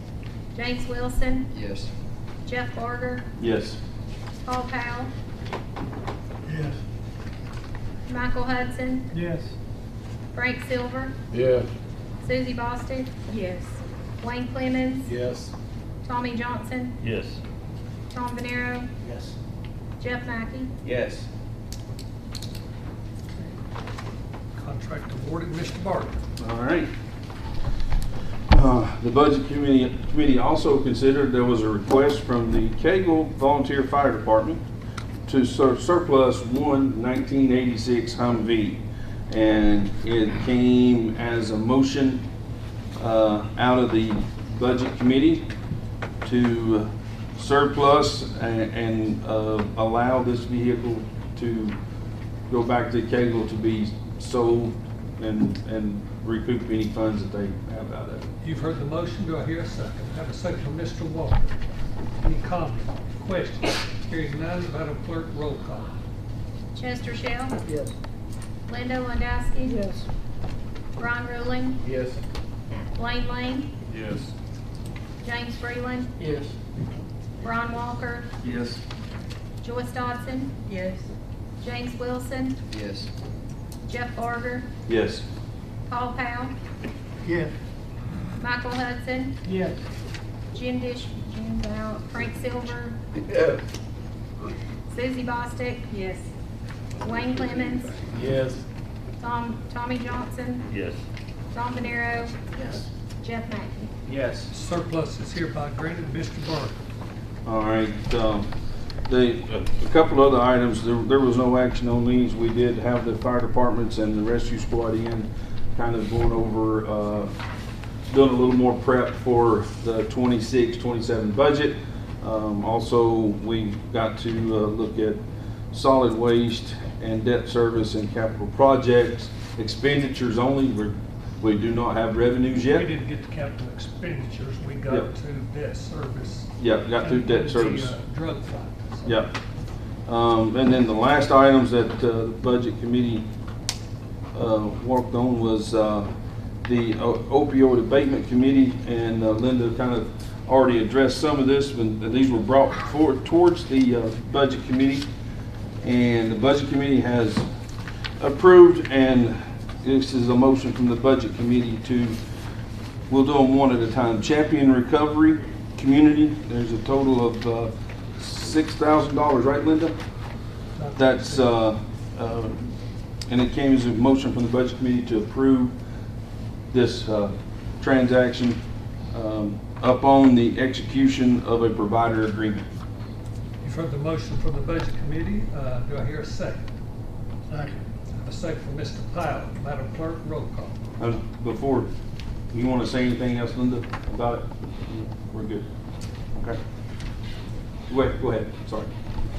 James Wilson, Yes. Jeff Barger, Yes. Paul Powell, Yes. Michael Hudson, Yes. Frank Silver, Yes. Susie Bostic. Yes. Wayne Clemmons, Yes. Tommy Johnson, Yes. Tom Venero, Yes. Jeff Mackey. Yes. Contract awarded. Mr. Barker. All right. The budget committee also considered there was a request from the Cagle Volunteer Fire Department to surplus one 1986 Humvee. And it came as a motion out of the budget committee to surplus and allow this vehicle to go back to Cagle to be sold and recoup any funds that they have out of it. You've heard the motion. Do I hear a second? I have a second from Mr. Walker. Any comment, questions? Hearing none, Madam Clerk, roll call. Chester Shell, Yes. Linda Lewandowski. Yes. Ron Ruling, Yes. Blaine Lane, Yes. James Freeland, Yes. Ron Walker, Yes. Joyce Dodson, Yes. James Wilson, Yes. Jeff Barger, Yes. Paul Powell, Yes. Michael Hudson, Yes. Jim Bow, Frank Silver, Yes. Susie Bostic. Yes. Wayne Clemmons, Yes. Tommy Johnson, Yes. Tom Venero, Yes. Jeff Mackey. Yes. Surplus is hereby granted. Mr. Barker. All right, a couple other items, there was no action on these. We did have the fire departments and the rescue squad in, kind of going over, doing a little more prep for the 26-27 budget. Also, we got to look at solid waste and debt service and capital projects, expenditures only. We do not have revenues yet. We didn't get the capital expenditures. We got Yep. to debt service. Yep, got through debt and service. the, drug fund. Yep. And then the last items that the budget committee worked on was the opioid abatement committee, and Linda kind of already addressed some of this when these were brought forward towards the budget committee. And the budget committee has approved, and this is a motion from the budget committee to, we'll do them one at a time. Champion Recovery Community, there's a total of $6,000, right, Linda? That's, and it came as a motion from the budget committee to approve this transaction upon the execution of a provider agreement. You've heard the motion from the budget committee. Do I hear a second? Second. A second from Mr. Powell. Madam Clerk, roll call. Before, you want to say anything else, Linda, about it? We're good. Okay. Go ahead, sorry.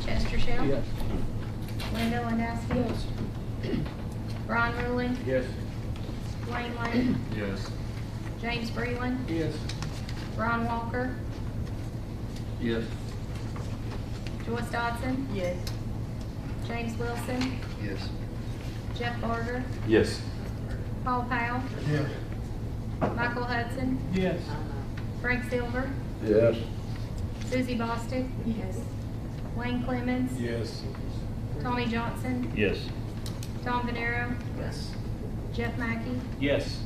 Chester Shell, Yes. Linda Lewandowski. Ron Ruling, Yes. Blaine Lane, Yes. James Breland. Yes. Ron Walker. Yes. Joyce Dodson. Yes. James Wilson. Yes. Jeff Barger. Yes. Paul Powell. Yes. Michael Hudson. Yes. Frank Silver. Yes. Susie Bostic. Yes. Wayne Clemens. Yes. Tommy Johnson. Yes. Tom Venero. Yes. Jeff Mackey. Yes.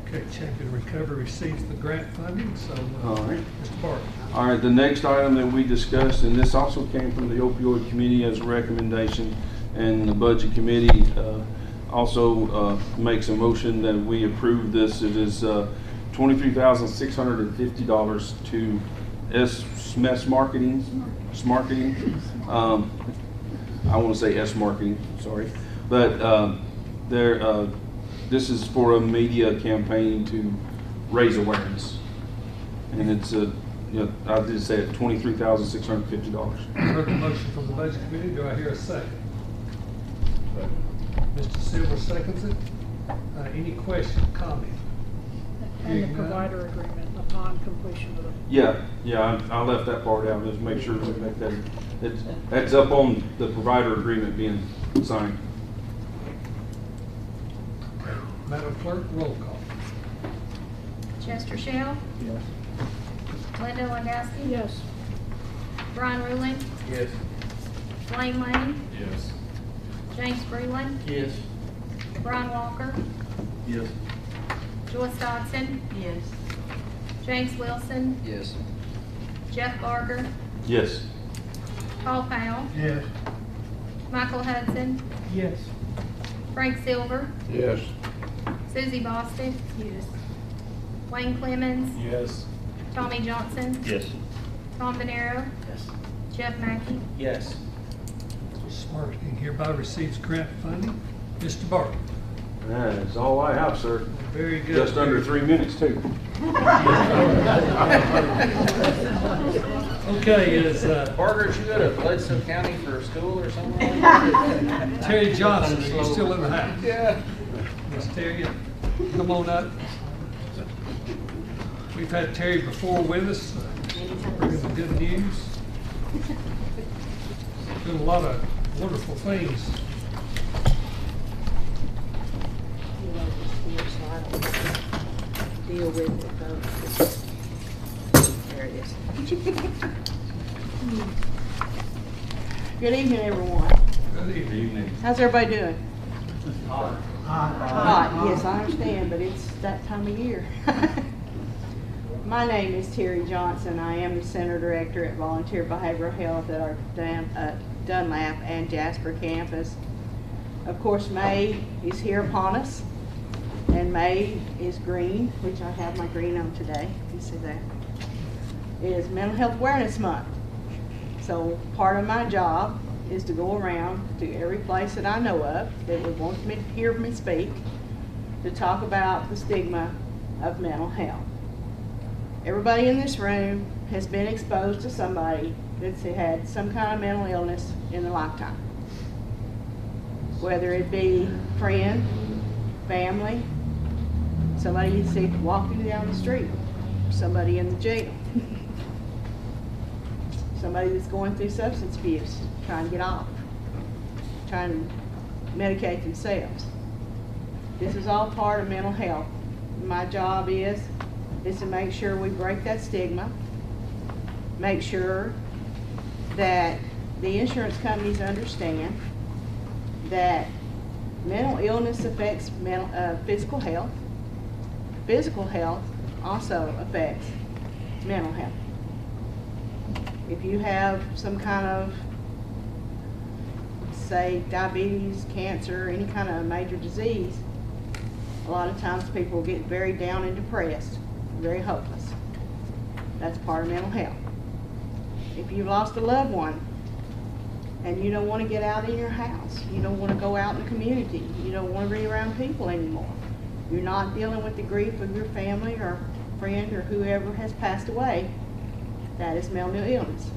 Okay, Champion Recovery receives the grant funding, so, All right. Mr. Barton. All right, the next item that we discussed, and this also came from the opioid committee as a recommendation, and the budget committee also makes a motion that we approve this. It is $23,650 to S Marketing. I want to say S Marketing, sorry, but this is for a media campaign to raise awareness, and it's I did say it, $23,650. Heard the motion from the budget committee. Do I hear a second? Mr. Silver seconds it. Any question, comment? And the Hearing none. provider agreement upon completion of the. Yeah, I left that part out, just make sure we make that, that's up on the provider agreement being signed. Madam Clerk, roll call. Chester Shell. Yes. Linda Langowski. Yes. Brian Ruling. Yes. Blaine Lane. Yes. James Breland. Yes. Ron Walker. Yes. Joyce Dodson. Yes. James Wilson. Yes. Jeff Barger. Yes. Paul Powell. Yes. Michael Hudson. Yes. Frank Silver. Yes. Susie Bostic. Yes. Wayne Clemens. Yes. Tommy Johnson. Yes. Tom Venero. Yes. Jeff Mackey. Yes. Marketing hereby receives grant funding. Mr. Barton. That's all I have, sir. Very good. Just under 3 minutes, too. Okay, is Barger, you go to Bledsoe County for school or something? Terry Johnson, are you still in the house? Yeah. Miss Terry, come on up. We've had Terry before with us, bringing the good news. Doing a lot of wonderful things. Deal with it, though. There it is. Good evening, everyone. Good evening. How's everybody doing? Hot. Hot, yes, I understand, but it's that time of year. My name is Terry Johnson. I am the Center Director at Volunteer Behavioral Health at our Dunlap and Jasper campus. Of course, May is here upon us, and May is green, which I have my green on today. You see that? It is Mental Health Awareness Month. So part of my job is to go around to every place that I know of that would want me to hear me speak to talk about the stigma of mental health. Everybody in this room has been exposed to somebody that's had some kind of mental illness in their lifetime. Whether it be friend, family, somebody you see walking down the street, somebody in the jail, somebody that's going through substance abuse, trying to get off, trying to medicate themselves. This is all part of mental health. My job is to make sure we break that stigma, make sure that the insurance companies understand that mental illness affects physical health. Physical health also affects mental health. If you have some kind of, say, diabetes, cancer, any kind of major disease, a lot of times people get very down and depressed, very hopeless. That's part of mental health. If you've lost a loved one and you don't want to get out in your house, you don't want to go out in the community, you don't want to be around people anymore, you're not dealing with the grief of your family or friend or whoever has passed away, that is mental illness.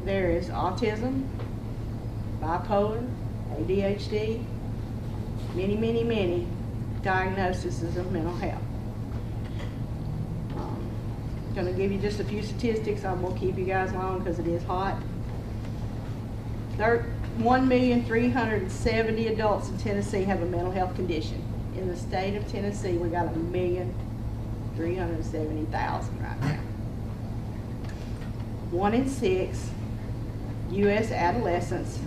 There is autism, bipolar, ADHD, many diagnoses of mental health. Going to give you just a few statistics. I won't keep you guys long because it is hot. 1,370,000 adults in Tennessee have a mental health condition. In the state of Tennessee, we got 1,370,000 right now. 1 in 6 U.S. adolescents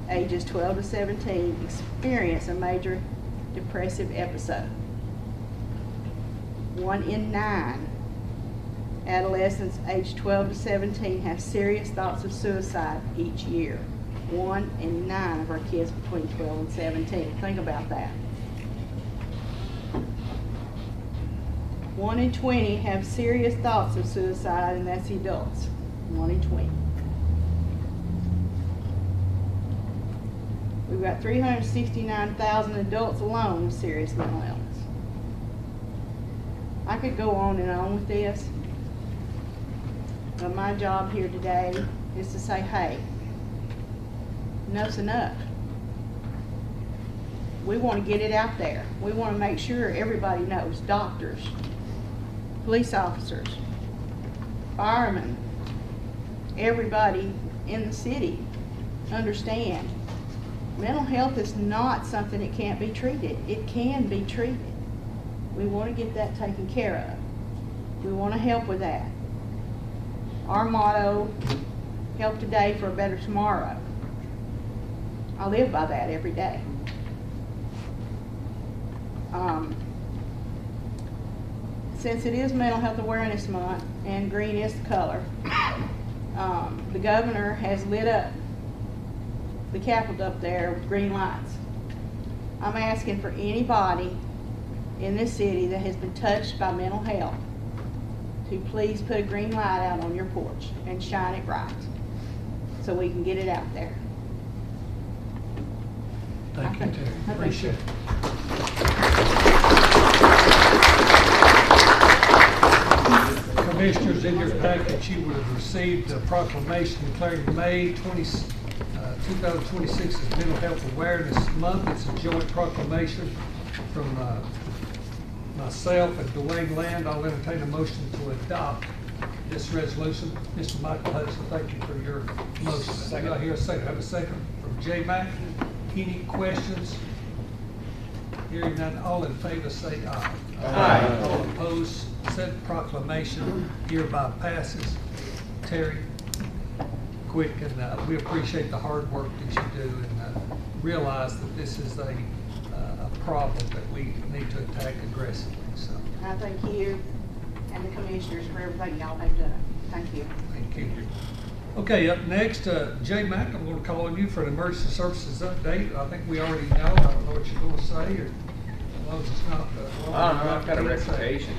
ages 12 to 17 experience a major depressive episode. 1 in 9 adolescents aged 12 to 17 have serious thoughts of suicide each year. 1 in 9 of our kids between 12 and 17. Think about that. 1 in 20 have serious thoughts of suicide, and that's the adults. 1 in 20. We've got 369,000 adults alone with serious mental illness. I could go on and on with this, but my job here today is to say, hey, enough's enough. We want to get it out there. We want to make sure everybody knows, doctors, police officers, firemen, everybody in the city understand mental health is not something that can't be treated. It can be treated. We want to get that taken care of. We want to help with that. Our motto, help today for a better tomorrow. I live by that every day. Since it is Mental Health Awareness Month and green is the color, the governor has lit up the Capitol up there with green lights. I'm asking for anybody in this city that has been touched by mental health to please put a green light out on your porch and shine it bright so we can get it out there. Thank you, Terry. Appreciate it. Commissioners, in your package, you would have received a proclamation declaring May 2026 as Mental Health Awareness Month. It's a joint proclamation from myself and Dwayne Land. I'll entertain a motion to adopt this resolution. Mr. Michael Hudson, thank you for your motion. Do I hear a second? I have a second from J. Mack. Any questions? Hearing none, all in favor say aye. Aye. All opposed, said proclamation hereby passes. Terry, quick, and we appreciate the hard work that you do, and realize that this is a problem that we need to attack aggressively. So I thank you and the commissioners for everything y'all have done. Thank you. Thank you. Okay, up next, Jay Mack, I'm going to call on you for an emergency services update. I think we already know. I don't know what you're going to say, or as long as it's not. I don't know. I've got a reputation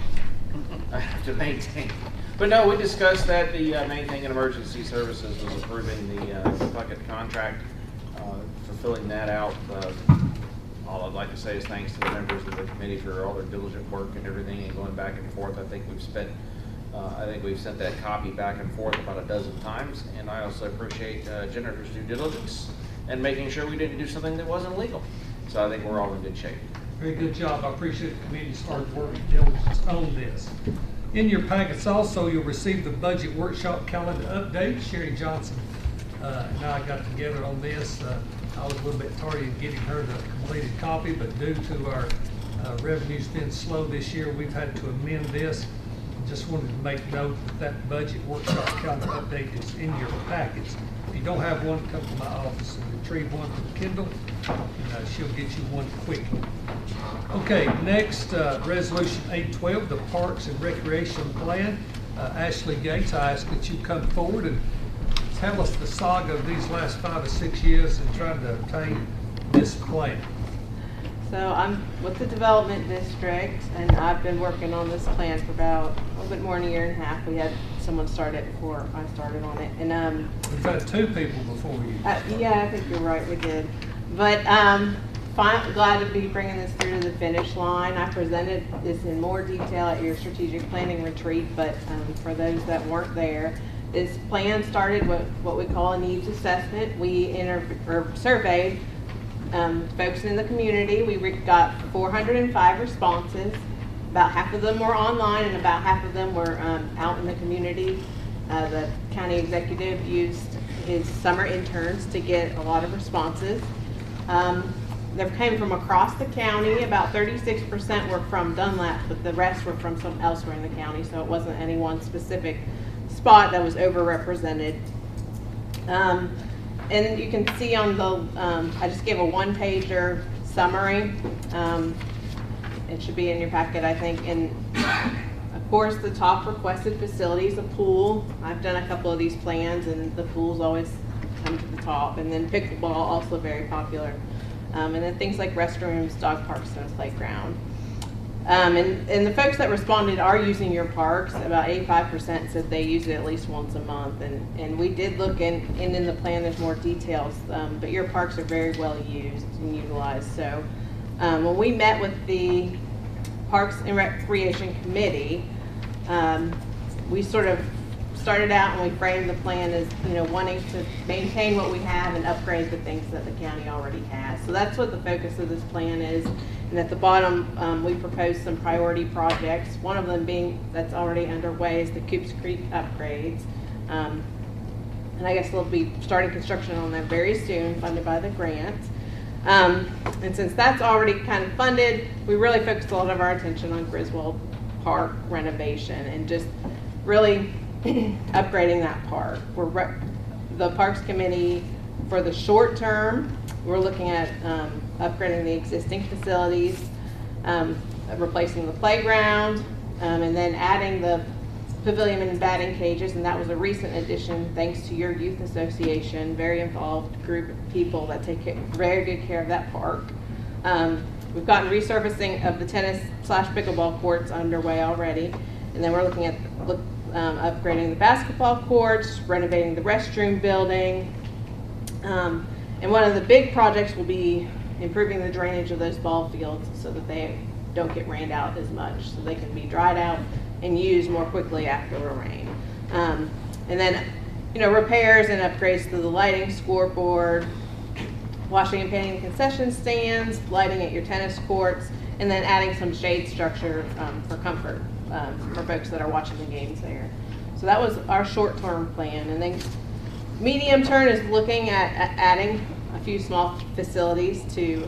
I have to maintain. But no, we discussed that the main thing in emergency services was approving the bucket contract, fulfilling that out. All I'd like to say is thanks to the members of the committee for all their diligent work and everything, and going back and forth. I think we've sent that copy back and forth about a dozen times, and I also appreciate Jennifer's due diligence and making sure we didn't do something that wasn't legal. So I think we're all in good shape. Very good job. I appreciate the committee's hard work and diligence on this. In your packets also, you'll receive the budget workshop calendar update. Sherry Johnson and I got together on this. I was a little bit tardy in getting her the completed copy, but due to our revenues being slow this year, we've had to amend this. Just wanted to make note that that budget workshop calendar update is in your packets. If you don't have one, come to my office and retrieve one from Kendall, and she'll get you one quickly. Okay, next, Resolution 812, the Parks and Recreation Plan. Ashley Gates, I ask that you come forward and tell us the saga of these last 5 or 6 years in trying to obtain this plan. So I'm with the Development District, and I've been working on this plan for about a little bit more than a year and a half. We had someone start it before I started on it, and we've had 2 people before you. Yeah, I think you're right, we did. But glad to be bringing this through to the finish line. I presented this in more detail at your strategic planning retreat, but for those that weren't there, this plan started with what we call a needs assessment. We surveyed folks in the community. We got 405 responses. About half of them were online and about half of them were out in the community. The county executive used his summer interns to get a lot of responses. They came from across the county. About 36% were from Dunlap, but the rest were from some elsewhere in the county, so it wasn't any one specific spot that was overrepresented. And you can see on the, I just gave a one-pager summary. It should be in your packet, I think. And of course, the top requested facilities, a pool. I've done a couple of these plans, and the pools always come to the top. And then pickleball, also very popular. And then things like restrooms, dog parks, and a playground. And the folks that responded are using your parks. About 85% said they use it at least once a month. And we did look in the plan, there's more details, but your parks are very well used and utilized. So when we met with the Parks and Recreation Committee, we sort of started out and we framed the plan as, wanting to maintain what we have and upgrade the things that the county already has. So that's what the focus of this plan is. And at the bottom, we proposed some priority projects. One of them being that's already underway is the Coops Creek upgrades. And I guess they'll be starting construction on that very soon, funded by the grant. And since that's already kind of funded, we really focused a lot of our attention on Griswold Park renovation and just really upgrading that park. The Parks Committee, for the short term, we're looking at upgrading the existing facilities, replacing the playground, and then adding the pavilion and batting cages, and that was a recent addition thanks to your youth association, very involved group of people that take very good care of that park. We've gotten resurfacing of the tennis/pickleball courts underway already, and then we're looking at upgrading the basketball courts, renovating the restroom building, and one of the big projects will be improving the drainage of those ball fields so that they don't get rained out as much, so they can be dried out and used more quickly after a rain. And then, repairs and upgrades to the lighting, scoreboard, washing and painting concession stands, lighting at your tennis courts, and then adding some shade structure for comfort for folks that are watching the games there. So that was our short-term plan. And then medium term is looking at adding a few small facilities to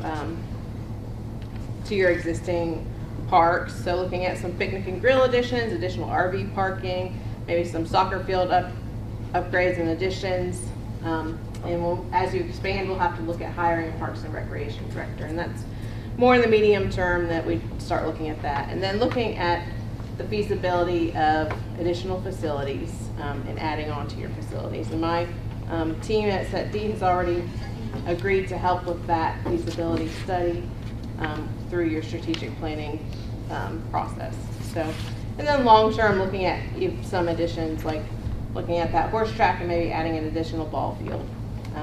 your existing parks. So looking at some picnic and grill additions, additional RV parking, maybe some soccer field upgrades and additions. And as you expand, we'll have to look at hiring a Parks and Recreation Director. And that's more in the medium term that we start looking at that. And then looking at the feasibility of additional facilities and adding on to your facilities. And my team at SETD has already agreed to help with that feasibility study through your strategic planning process. So, and then long term, looking at some additions, like looking at that horse track and maybe adding an additional ball field,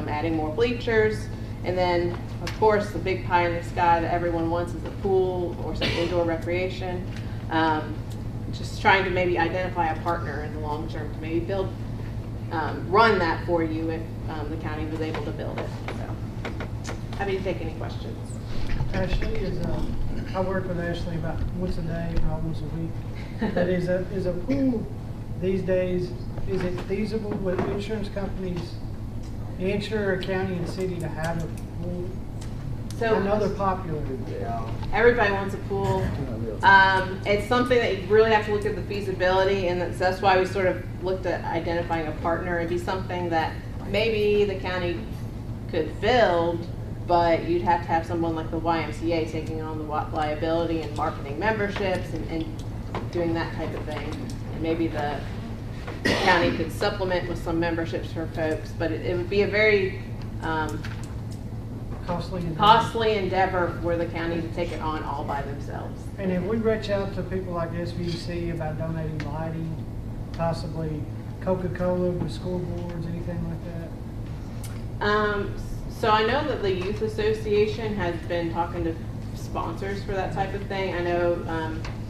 adding more bleachers, and then of course the big pie in the sky that everyone wants is a pool or some indoor recreation. Just trying to maybe identify a partner in the long term to maybe run that for you if the county was able to build it. So, happy to take any questions. Ashley, I work with Ashley about once a day, if not once a week. But is a pool these days, is it feasible with insurance companies insure a county and city to have a pool? So another popular. Everybody wants a pool. It's something that you really have to look at the feasibility, and that's why we sort of looked at identifying a partner. It'd be something that maybe the county could build, but you'd have to have someone like the YMCA taking on the liability and marketing memberships and doing that type of thing. And maybe the county could supplement with some memberships for folks, but it would be a very costly endeavor for the county to take it on all by themselves. And if we reach out to people like SVC about donating lighting, possibly Coca-Cola with scoreboards, anything like that? So I know that the Youth Association has been talking to sponsors for that type of thing. I know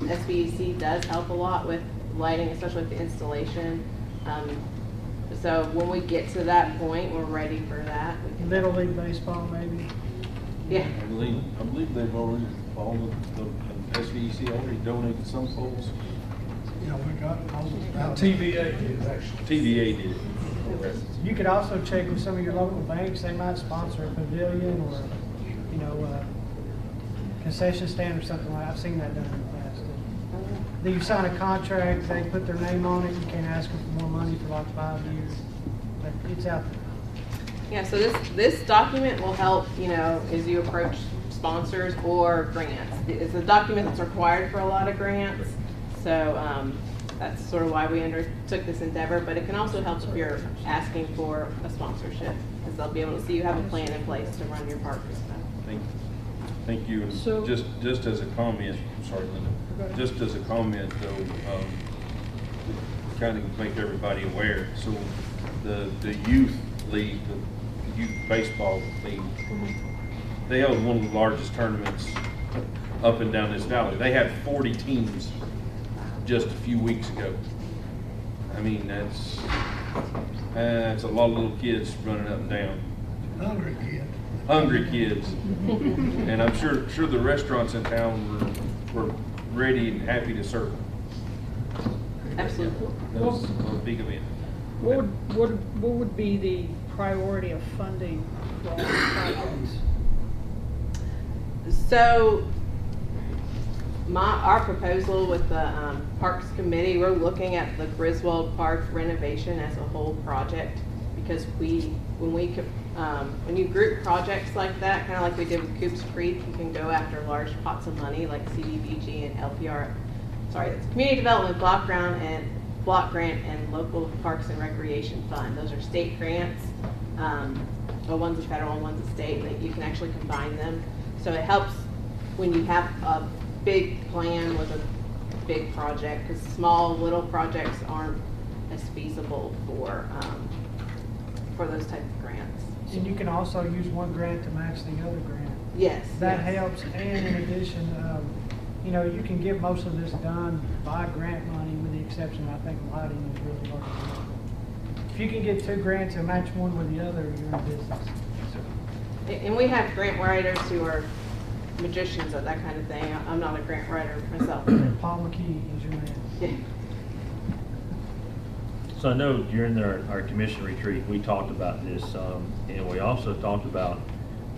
SVC does help a lot with lighting, especially with the installation. So when we get to that point, we're ready for that. Little League baseball, maybe. Yeah. I believe they've already, all the SVEC already donated some poles. Yeah, we got all TVA did, actually. TVA did. Okay. You could also check with some of your local banks. They might sponsor a pavilion or, you know, concession stand or something like that. I've seen that done in the past. Then you sign a contract, they put their name on it. You can't ask them for more money for like 5 years. But it's out there. Yeah, so this document will help, you know, as you approach sponsors or grants. It's a document that's required for a lot of grants, so that's sort of why we undertook this endeavor, but it can also help if you're asking for a sponsorship, because they'll be able to see you have a plan in place to run your park and stuff. Thank you. And So- just as a comment, sorry, Linda, just as a comment though, kind of make everybody aware. So the youth league, the youth baseball league, they held one of the largest tournaments up and down this valley. They had 40 teams just a few weeks ago. I mean, that's a lot of little kids running up and down. Hungry kids. And I'm sure the restaurants in town were ready and happy to serve them. Absolutely. That was a big event. What would be the priority of funding for all these projects? So our proposal with the Parks Committee, we're looking at the Griswold Park renovation as a whole project, because when you group projects like that, kind of like we did with Coops Creek, you can go after large pots of money like CDBG and it's Community Development Block Grant and Local Parks and Recreation Fund. Those are state grants. Well, one's a federal and one's a state, and you can actually combine them. So it helps when you have a big plan with a big project, because small little projects aren't as feasible for those types of grants. And you can also use one grant to match the other grant. Yes. That yes. helps, and in addition, you know, you can get most of this done by grant money, with the exception, I think, lighting is really hard to do. If you can get 2 grants and match one with the other, you're in business. And we have grant writers who are magicians at that kind of thing. I'm not a grant writer myself. Paul McKee is your man. Yeah. So I know during our commission retreat, we talked about this, and we also talked about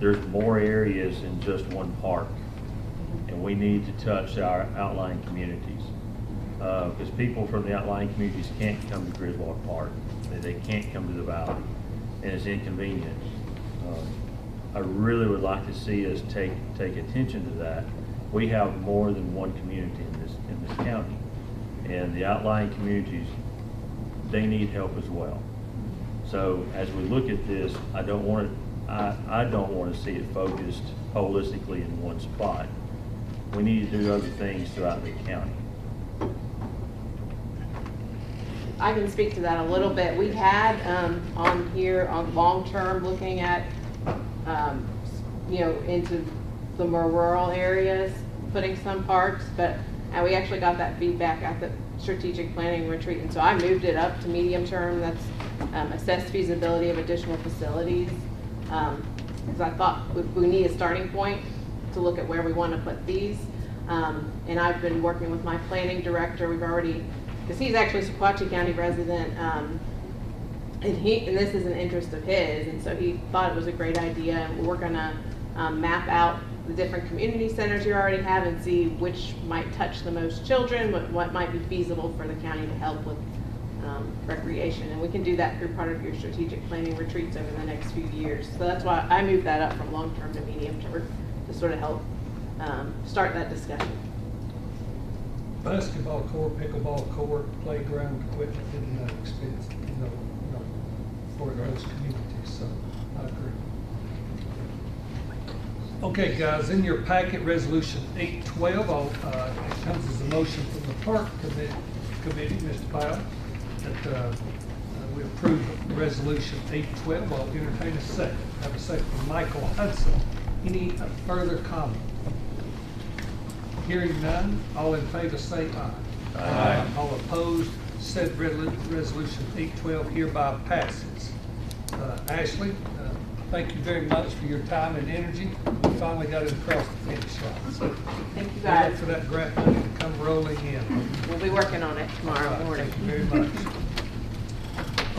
there's more areas than just one park, and we need to touch our outlying communities, because people from the outlying communities can't come to Griswold Park, they can't come to the valley, and it's inconvenient. I really would like to see us take attention to that. We have more than one community in this county, and the outlying communities, they need help as well. So as we look at this, I don't want to see it focused holistically in one spot. We need to do other things throughout the county. I can speak to that a little bit. We had on here on long-term looking at, you know, into the more rural areas, putting some parks, but we actually got that feedback at the strategic planning retreat, and so I moved it up to medium term. That's assess feasibility of additional facilities, because I thought we need a starting point to look at where we want to put these. And I've been working with my planning director. We've already, because he's actually a Sequatchie County resident, and this is an interest of his, and so he thought it was a great idea. And we're gonna map out the different community centers you already have and see which might touch the most children, what might be feasible for the county to help with recreation. And we can do that through part of your strategic planning retreats over the next few years. So that's why I moved that up from long-term to medium-term to sort of help start that discussion. Basketball court, pickleball court, playground equipment isn't that expensive, you know, for those communities, so I agree. Okay, guys, in your packet, resolution 812, it comes as a motion from the park committee, Mr. Powell, that we approve resolution 812. I'll entertain a second. Have a second from Michael Hudson. Any further comment? Hearing none, all in favor say aye. Aye. All opposed, said resolution 812 hereby passes. Ashley, thank you very much for your time and energy. We finally got it across the finish line. So Thank you, we guys. look for that grant money to come rolling in. We'll be working on it tomorrow morning. Thank you very much.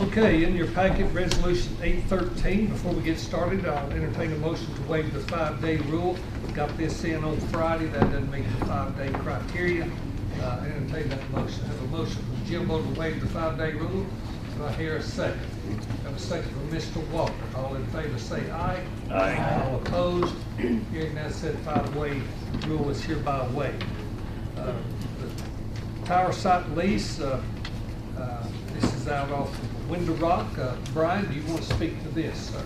Okay, in your packet, Resolution 813. Before we get started, I'll entertain a motion to waive the 5-day rule. Got this in on Friday. That doesn't meet the 5-day criteria. Entertain that motion. Have a motion from Jimbo to waive the 5-day rule. Do I hear a second? Have a second from Mr. Walker. All in favor say aye. Aye. All opposed? Hearing that said, 5-day rule is hereby waived. The tower site lease, this is out off Window Rock. Brian, do you want to speak to this, sir?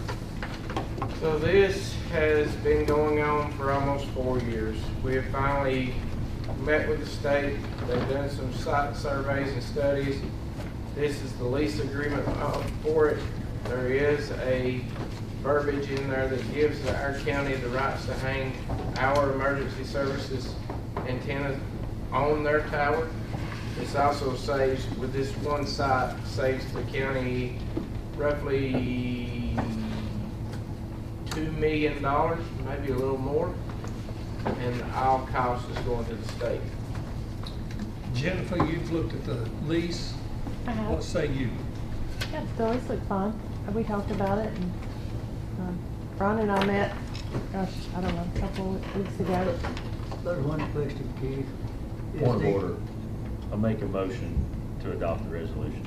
So this has been going on for almost 4 years. We have finally met with the state. They've done some site surveys and studies. This is the lease agreement for it. There is a verbiage in there that gives our county the rights to hang our emergency services antennas on their tower. This also saves, with this one site, saves the county roughly $2 million, maybe a little more, and all cost is going to the state. Jennifer, you've looked at the lease. What say you? Yeah, the lease looked fine. We talked about it, and Ron and I met, gosh, I don't know, a couple of weeks ago. There's one question, Keith. Point of order. I'll make a motion to adopt the resolution.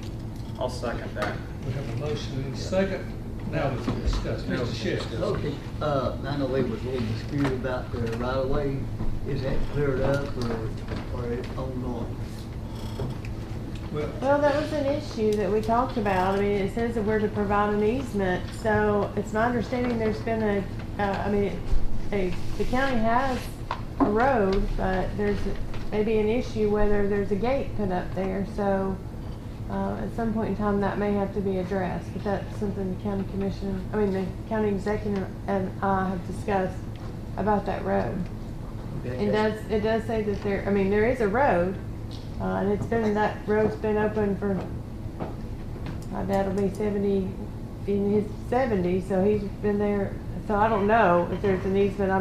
I'll second that. We have a motion and a second. Now we can discuss. Mr. Sheriff. Okay, I know we was a little disputed about the right of way. Is that cleared up or it's ongoing? Well, that was an issue that we talked about. I mean, it says that we're to provide an easement, so it's my understanding there's been the county has a road, but there's maybe an issue whether there's a gate put up there, so at some point in time that may have to be addressed, but that's something the the county executive and I have discussed about that road. Okay. It does say that there is a road, and that road's been open for, my dad will be 70, in his 70s, so he's been there. So I don't know if there's an easement.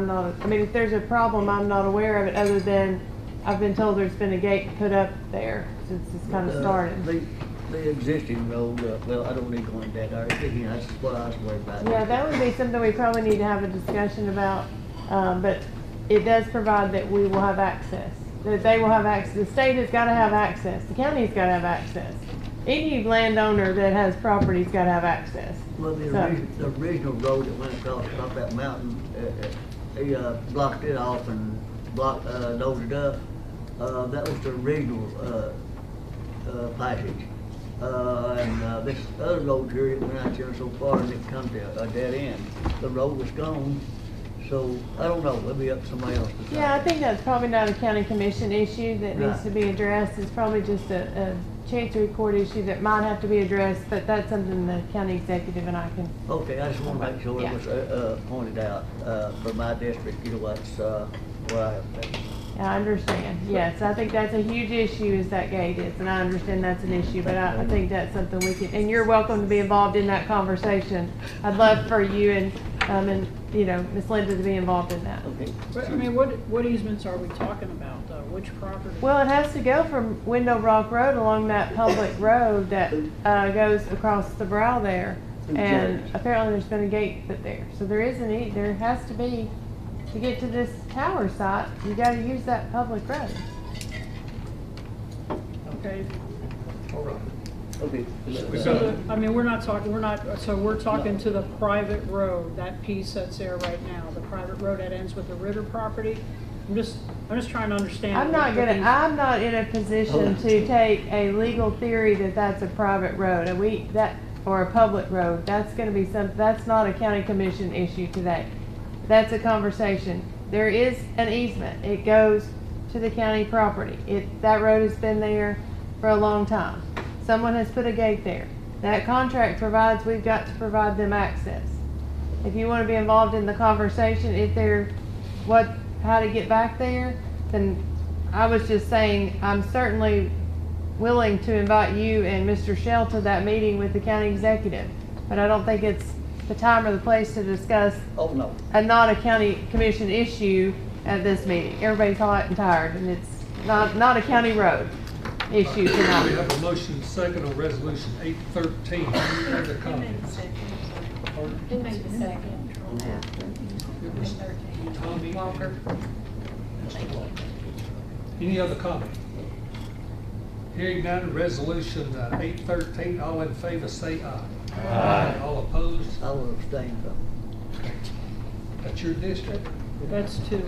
If there's a problem, I'm not aware of it, other than I've been told there's been a gate put up there since it's kind of started. The existing road, well, I don't need to go into that area. That's what I was worried about. Yeah, that would be something we probably need to have a discussion about, but it does provide that we will have access, that they will have access. The state has got to have access. The county's got to have access. Any landowner that has property's got to have access. Well, the original road that went across that mountain, he blocked it off and dozed it up. That was the original passage. This other road here, it went out here so far and it come to a dead end. The road was gone, so I don't know, it'll be up to somebody else to decide. Yeah, I think that's probably not a county commission issue that needs to be addressed. It's probably just a chancery court issue that might have to be addressed, but that's something the county executive and I can. Okay, I just want to make sure it was pointed out for my district, what's where I have. Yeah, I understand. Yes, I think that's a huge issue is that gate is, and I understand that's an issue, but I think that's something we can, and you're welcome to be involved in that conversation. I'd love for you and Ms. Linda to be involved in that. Okay. But, what easements are we talking about, though? Which property? Well, it has to go from Window Rock Road along that public road that goes across the brow there. And apparently there's been a gate put there. So there has to be, to get to this tower site, you gotta use that public road. Okay. All right. Okay. So, we're talking to the private road, that piece that's there right now, the private road that ends with the Ritter property. I'm just trying to understand. I'm not in a position to take a legal theory that that's a private road, or a public road. That's gonna be that's not a county commission issue today. That's a conversation. There is an easement. It goes to the county property. That road has been there for a long time. Someone has put a gate there. That contract provides we've got to provide them access. If you want to be involved in the conversation, how to get back there, then I was just saying I'm certainly willing to invite you and Mr. Shell to that meeting with the county executive. But I don't think it's the time or the place to discuss Oh, no. not a county commission issue at this meeting. Everybody's hot and tired, and it's not a county road issue We tonight. have a motion second on resolution 813. Any other comments? Who made the second on that? Tommy. Walker. Any other comment? Hearing none, resolution 813, all in favor say aye. Aye. All opposed? I will abstain from it. That's your district? That's two.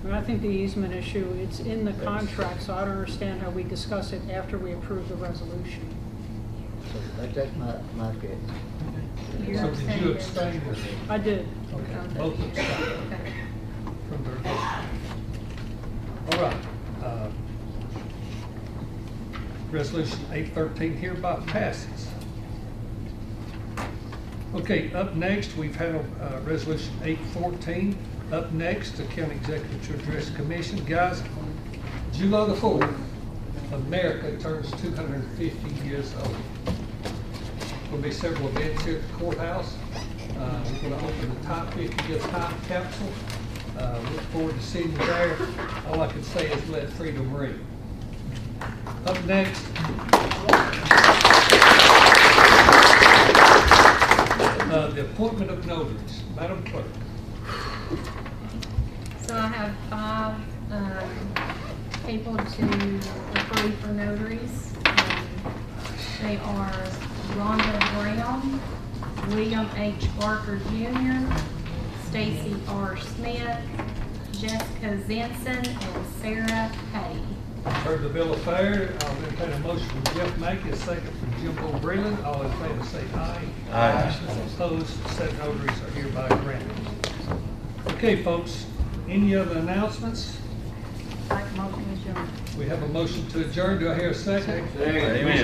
And I think the easement issue, it's in the contract, so I don't understand how we discuss it after we approve the resolution. So that's my case. So did you abstain? I did. Okay, both abstained from their district. All right. Resolution 813 hereby passes. Okay, up next, we've had resolution 814. Up next, the county executive to address commission. Guys, July the 4th, America turns 250 years old. There'll be several events here at the courthouse. We're going to open the top 50-year time capsule. Look forward to seeing you there. All I can say is let freedom ring. Up next, the appointment of notaries. Madam Clerk. So I have 5 people to approve for notaries. They are Rhonda Brown, William H. Barker Jr., Stacy R. Smith, Jessica Zinson, and Sarah Hay. Heard the bill of fare. I'll entertain a motion from Jeff Mackey, a second from Jim O'Breland. All in favor say aye. Aye. Opposed, said notaries are hereby granted. Okay, folks, any other announcements? Like motion adjourned. We have a motion to adjourn. Do I hear a second? Amen. Amen.